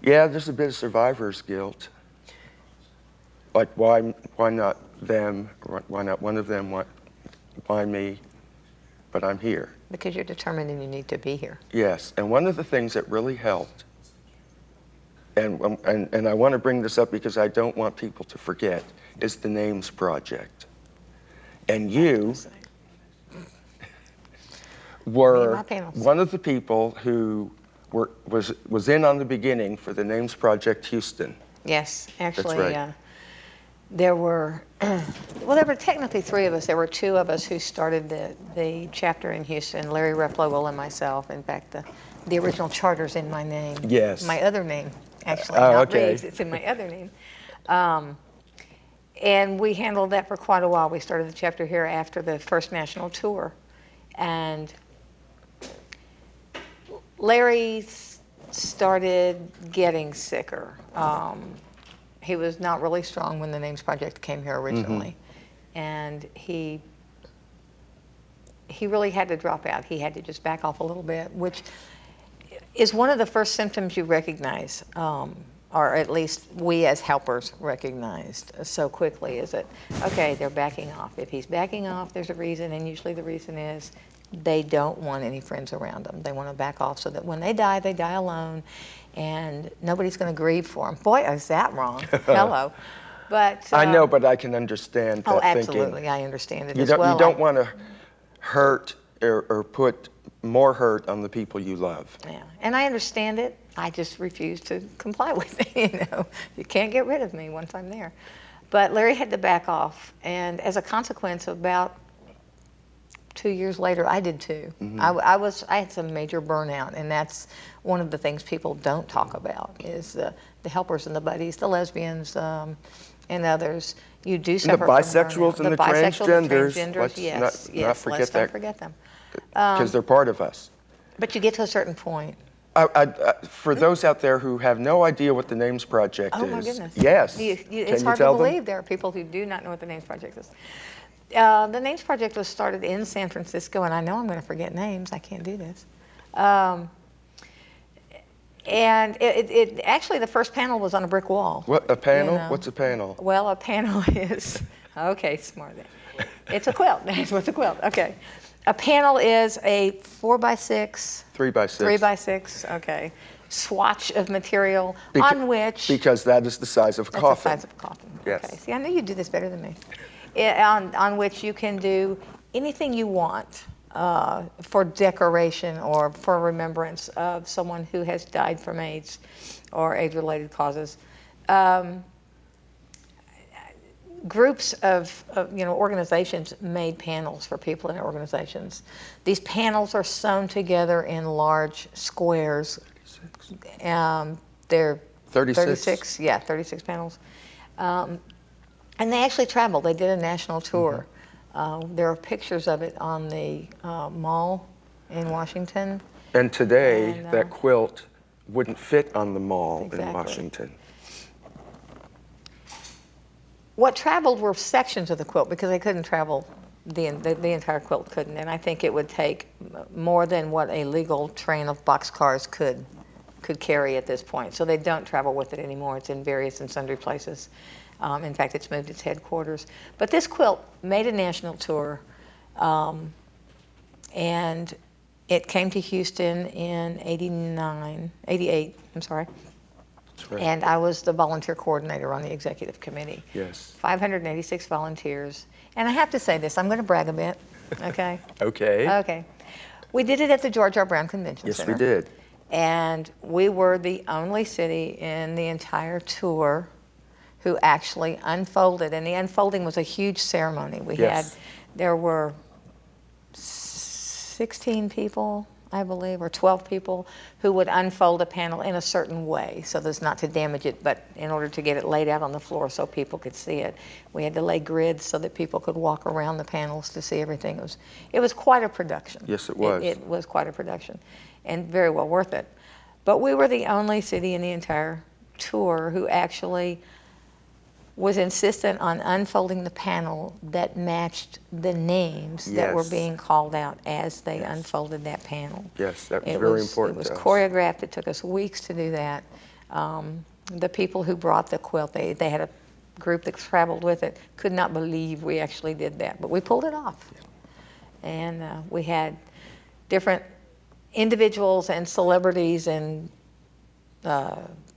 Yeah, there's a bit of survivor's guilt. Like, why not them? Why not one of them? Why me? But I'm here. Because you're determined and you need to be here. Yes, and one of the things that really helped, and I want to bring this up because I don't want people to forget, is the Names Project. And you were one of the people who was in on the beginning for the Names Project Houston. Yes, actually, That's right. There were technically three of us. There were two of us who started the chapter in Houston, Larry Replogle and myself. In fact, the original charter's in my name. Yes. My other name, actually, Oh, not okay. Reeves, it's in my other name. And we handled that for quite a while. We started the chapter here after the first national tour. And Larry started getting sicker. He was not really strong when the Names Project came here originally. Mm-hmm. And he really had to drop out. He had to just back off a little bit, which is one of the first symptoms you recognize, or at least we as helpers recognized so quickly, is that, okay, they're backing off. If he's backing off, there's a reason, and usually the reason is they don't want any friends around them. They want to back off so that when they die alone, and nobody's going to grieve for them. Boy, is that wrong. Hello. But I know, but I can understand that thinking. Absolutely, I understand it You as don't, well. you don't want to hurt or put more hurt on the people you love. Yeah, and I understand it. I just refuse to comply with it. You can't get rid of me once I'm there. But Larry had to back off, and as a consequence, about 2 years later, I did too. I had some major burnout, and that's one of the things people don't talk about is the helpers and the buddies, the lesbians, and others. You do suffer the bisexuals from burnout. and the transgenders. Let's Yes, not forget don't forget them. Because they're part of us. But you get to a certain point. For those out there who have no idea what the Names Project is. Oh my goodness. Yes. It's hard to believe there are people who do not know what the Names Project is. The Names Project was started in San Francisco, and I know I'm going to forget names. I can't do this. And it actually, the first panel was on a brick wall. What, a panel? You know? What's a panel? Well, a panel is, okay, smart. It's a quilt. That's what's a quilt. Okay. A panel is a 4x6. 3x6. 3x6, okay. Swatch of material on which. Because that is the size of a coffin. That's the size of a coffin. Yes. Okay. See, I knew you'd do this better than me. On which you can do anything you want for decoration or for remembrance of someone who has died from AIDS or AIDS-related causes. Groups of organizations made panels for people in their organizations. These panels are sewn together in large squares. They're 36. Yeah, 36 panels. And they actually traveled. They did a national tour. There are pictures of it on the mall in Washington. And today, that quilt wouldn't fit on the mall in Washington. What traveled were sections of the quilt because they couldn't travel, the entire quilt couldn't. And I think it would take more than what a legal train of boxcars could carry at this point. So they don't travel with it anymore. It's in various and sundry places. In fact, it's moved its headquarters. But this quilt made a national tour, and it came to Houston in 88, I'm sorry. That's right. And I was the volunteer coordinator on the executive committee. Yes. 586 volunteers. And I have to say this, I'm going to brag a bit, okay? Okay. Okay. We did it at the George R. Brown Convention Center. Yes, we did. And we were the only city in the entire tour who actually unfolded, and the unfolding was a huge ceremony. There were 16 people, I believe, or 12 people who would unfold a panel in a certain way, so as not to damage it, but in order to get it laid out on the floor so people could see it. We had to lay grids so that people could walk around the panels to see everything. It was quite a production. Yes, it was. It was quite a production, and very well worth it. But we were the only city in the entire tour who actually was insistent on unfolding the panel that matched the names that were being called out as they unfolded that panel. Yes, that was very important. It was choreographed. It took us weeks to do that. The people who brought the quilt, they had a group that traveled with it, could not believe we actually did that, but we pulled it off. And we had different individuals and celebrities and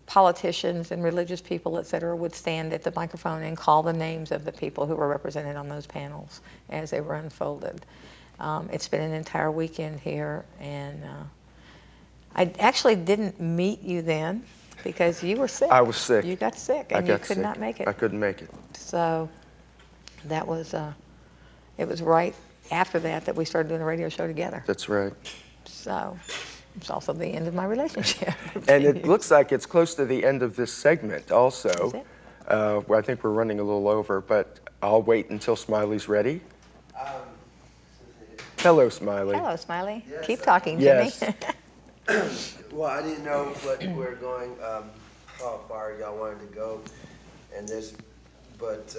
politicians and religious people, et cetera, would stand at the microphone and call the names of the people who were represented on those panels as they were unfolded. It's been an entire weekend here, and I actually didn't meet you then because you were sick. I was sick. You got sick, and you could not make it. I couldn't make it. So that was, it was right after that we started doing a radio show together. That's right. So it's also the end of my relationship. And it looks like it's close to the end of this segment also. Is it? Well, I think we're running a little over, but I'll wait until Smiley's ready. Hello, Smiley. Hello, Smiley. Yes, Keep talking, Jimmy. Yes. Well, I didn't know what we're going, how far y'all wanted to go in this, but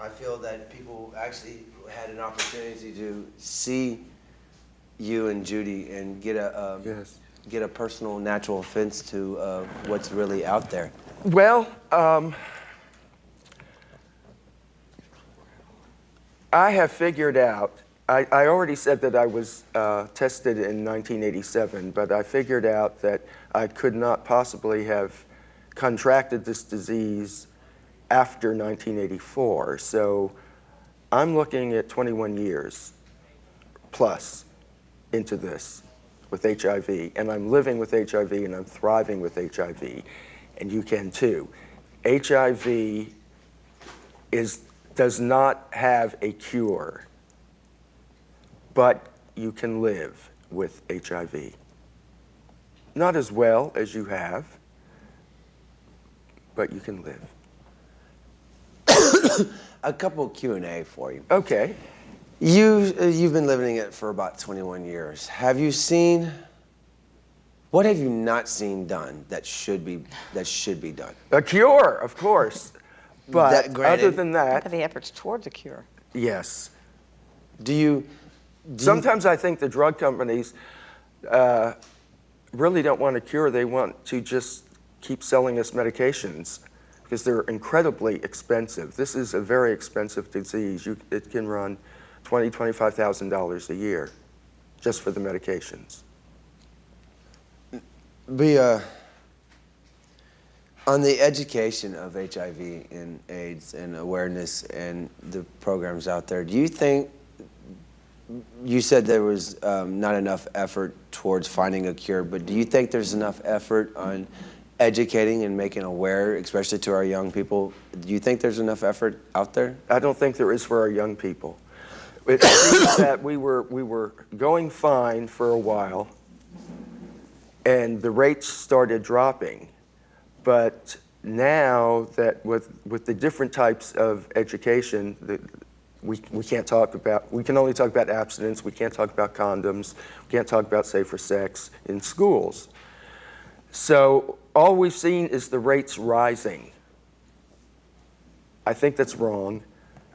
I feel that people actually had an opportunity to see you and Judy and get a personal, natural offense to what's really out there. Well, I have figured out, I already said that I was tested in 1987, but I figured out that I could not possibly have contracted this disease after 1984. So I'm looking at 21 years plus into this with HIV, and I'm living with HIV and I'm thriving with HIV, and you can too. HIV does not have a cure, but you can live with HIV. Not as well as you have, but you can live. A couple Q&A for you. Okay. You've been living it for about 21 years. What have you not seen done that should be done? A cure, of course. But other than that, The efforts towards a cure. yes. Do Sometimes I think the drug companies really don't want a cure. They want to just keep selling us medications because they're incredibly expensive. This is a very expensive disease. It can run $20,000, $25,000 a year just for the medications. On the education of HIV and AIDS and awareness and the programs out there, do you think, you said there was not enough effort towards finding a cure, but do you think there's enough effort on educating and making aware, especially to our young people? Do you think there's enough effort out there? I don't think there is for our young people. It seems that we were going fine for a while, and the rates started dropping. But now that with the different types of education, we can't talk about, we can only talk about abstinence, we can't talk about condoms, we can't talk about safer sex in schools. So all we've seen is the rates rising. I think that's wrong.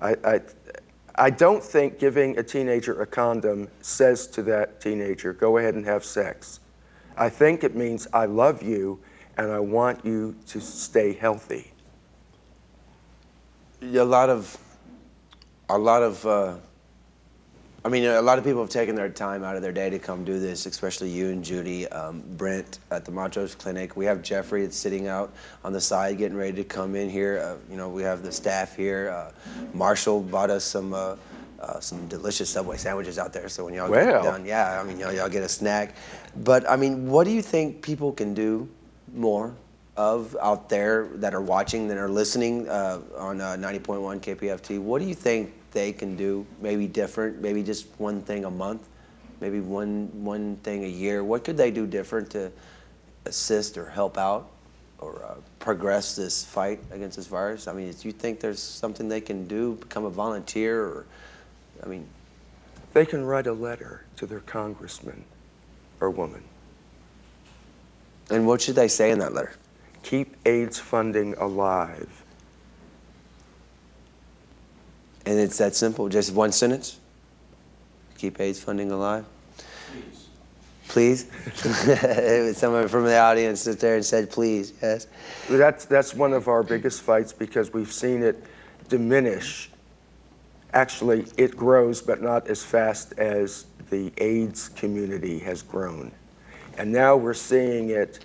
I don't think giving a teenager a condom says to that teenager, go ahead and have sex. I think it means I love you and I want you to stay healthy. A lot of people have taken their time out of their day to come do this, especially you and Judy, Brent at the Montrose Clinic. We have Jeffrey that's sitting out on the side getting ready to come in here. We have the staff here. Marshall bought us some delicious Subway sandwiches out there, so when y'all get done, y'all get a snack. But what do you think people can do more of out there that are watching, that are listening on 90.1 KPFT? What do you think they can do maybe different, maybe just one thing a month, maybe one thing a year? What could they do different to assist or help out or progress this fight against this virus? Do you think there's something they can do, become a volunteer, or, They can write a letter to their congressman or woman. And what should they say in that letter? Keep AIDS funding alive. And it's that simple, just one sentence? Keep AIDS funding alive? Please? Someone from the audience stood there and said, please, yes? That's one of our biggest fights because we've seen it diminish. Actually, it grows, but not as fast as the AIDS community has grown. And now we're seeing it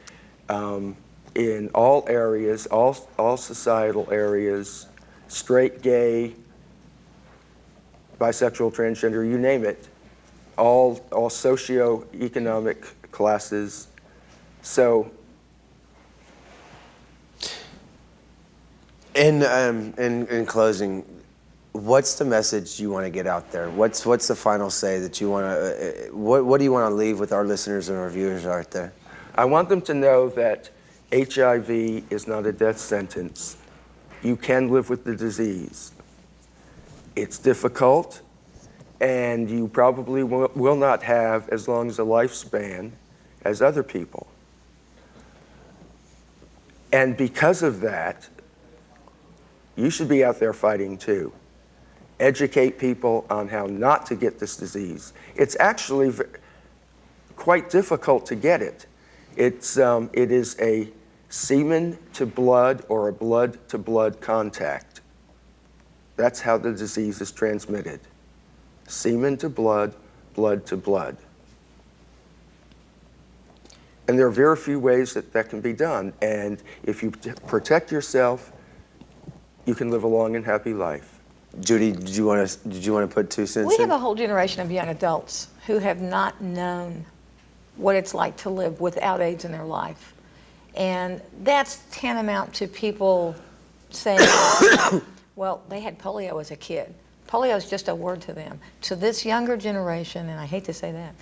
in all areas, all societal areas, straight, gay, bisexual, transgender, you name it, all socioeconomic classes. So, in closing, what's the message you want to get out there? What's the final say that you want to? What do you want to leave with our listeners and our viewers out there? I want them to know that HIV is not a death sentence. You can live with the disease. It's difficult, and you probably will not have as long as a lifespan as other people. And because of that, you should be out there fighting too. Educate people on how not to get this disease. It's actually quite difficult to get it. It is a semen to blood or a blood to blood contact. That's how the disease is transmitted. Semen to blood, blood to blood. And there are very few ways that can be done. And if you protect yourself, you can live a long and happy life. Judy, did you want to put 2 cents in? We have a whole generation of young adults who have not known what it's like to live without AIDS in their life. And that's tantamount to people saying, well, they had polio as a kid. Polio is just a word to them. To this younger generation, and I hate to say that,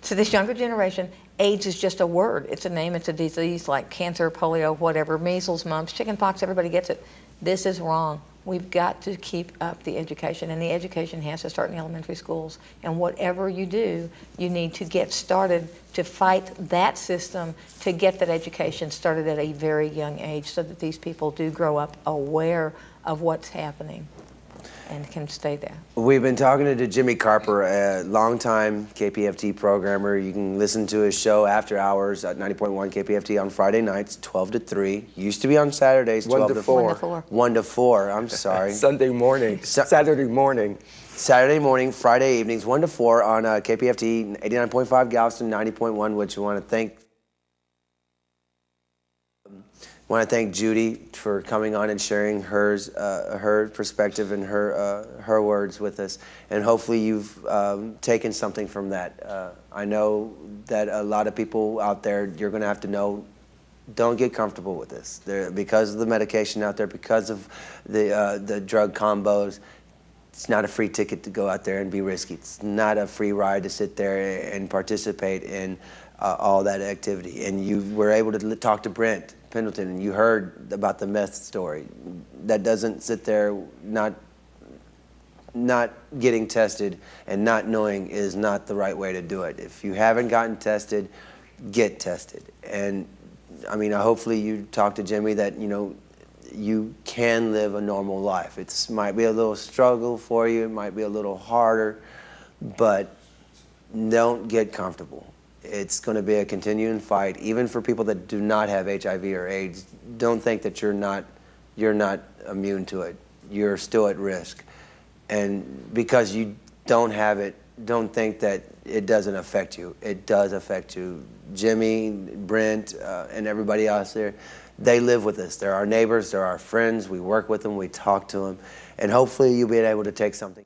to this younger generation, AIDS is just a word. It's a name, it's a disease like cancer, polio, whatever, measles, mumps, chickenpox, everybody gets it. This is wrong. We've got to keep up the education, and the education has to start in elementary schools. And whatever you do, you need to get started to fight that system to get that education started at a very young age so that these people do grow up aware of what's happening and can stay there. We've been talking to Jimmy Carper, a longtime KPFT programmer. You can listen to his show after hours at 90.1 KPFT on Friday nights, 12 to 3. Used to be on Saturdays, 12 to 4. 1 to 4, I'm sorry. Sunday morning, Saturday morning. Saturday morning, Friday evenings, 1 to 4 on KPFT 89.5 Galveston, 90.1, which we want to thank. I want to thank Judy for coming on and sharing her perspective and her words with us. And hopefully you've taken something from that. I know that a lot of people out there, you're going to have to know, don't get comfortable with this. Because of the medication out there, because of the drug combos, it's not a free ticket to go out there and be risky. It's not a free ride to sit there and participate in all that activity. And you were able to talk to Brent Pendelton, and you heard about the meth story. That doesn't sit there not getting tested and not knowing is not the right way to do it. If you haven't gotten tested, get tested. And I mean, hopefully you talk to Jimmy that, you know, you can live a normal life. It might be a little struggle for you, it might be a little harder, but don't get comfortable. It's going to be a continuing fight, even for people that do not have HIV or AIDS. Don't think that you're not immune to it. You're still at risk. And because you don't have it, don't think that it doesn't affect you. It does affect you. Jimmy, Brent, and everybody else there, they live with us. They're our neighbors, they're our friends. We work with them, we talk to them. And hopefully you'll be able to take something.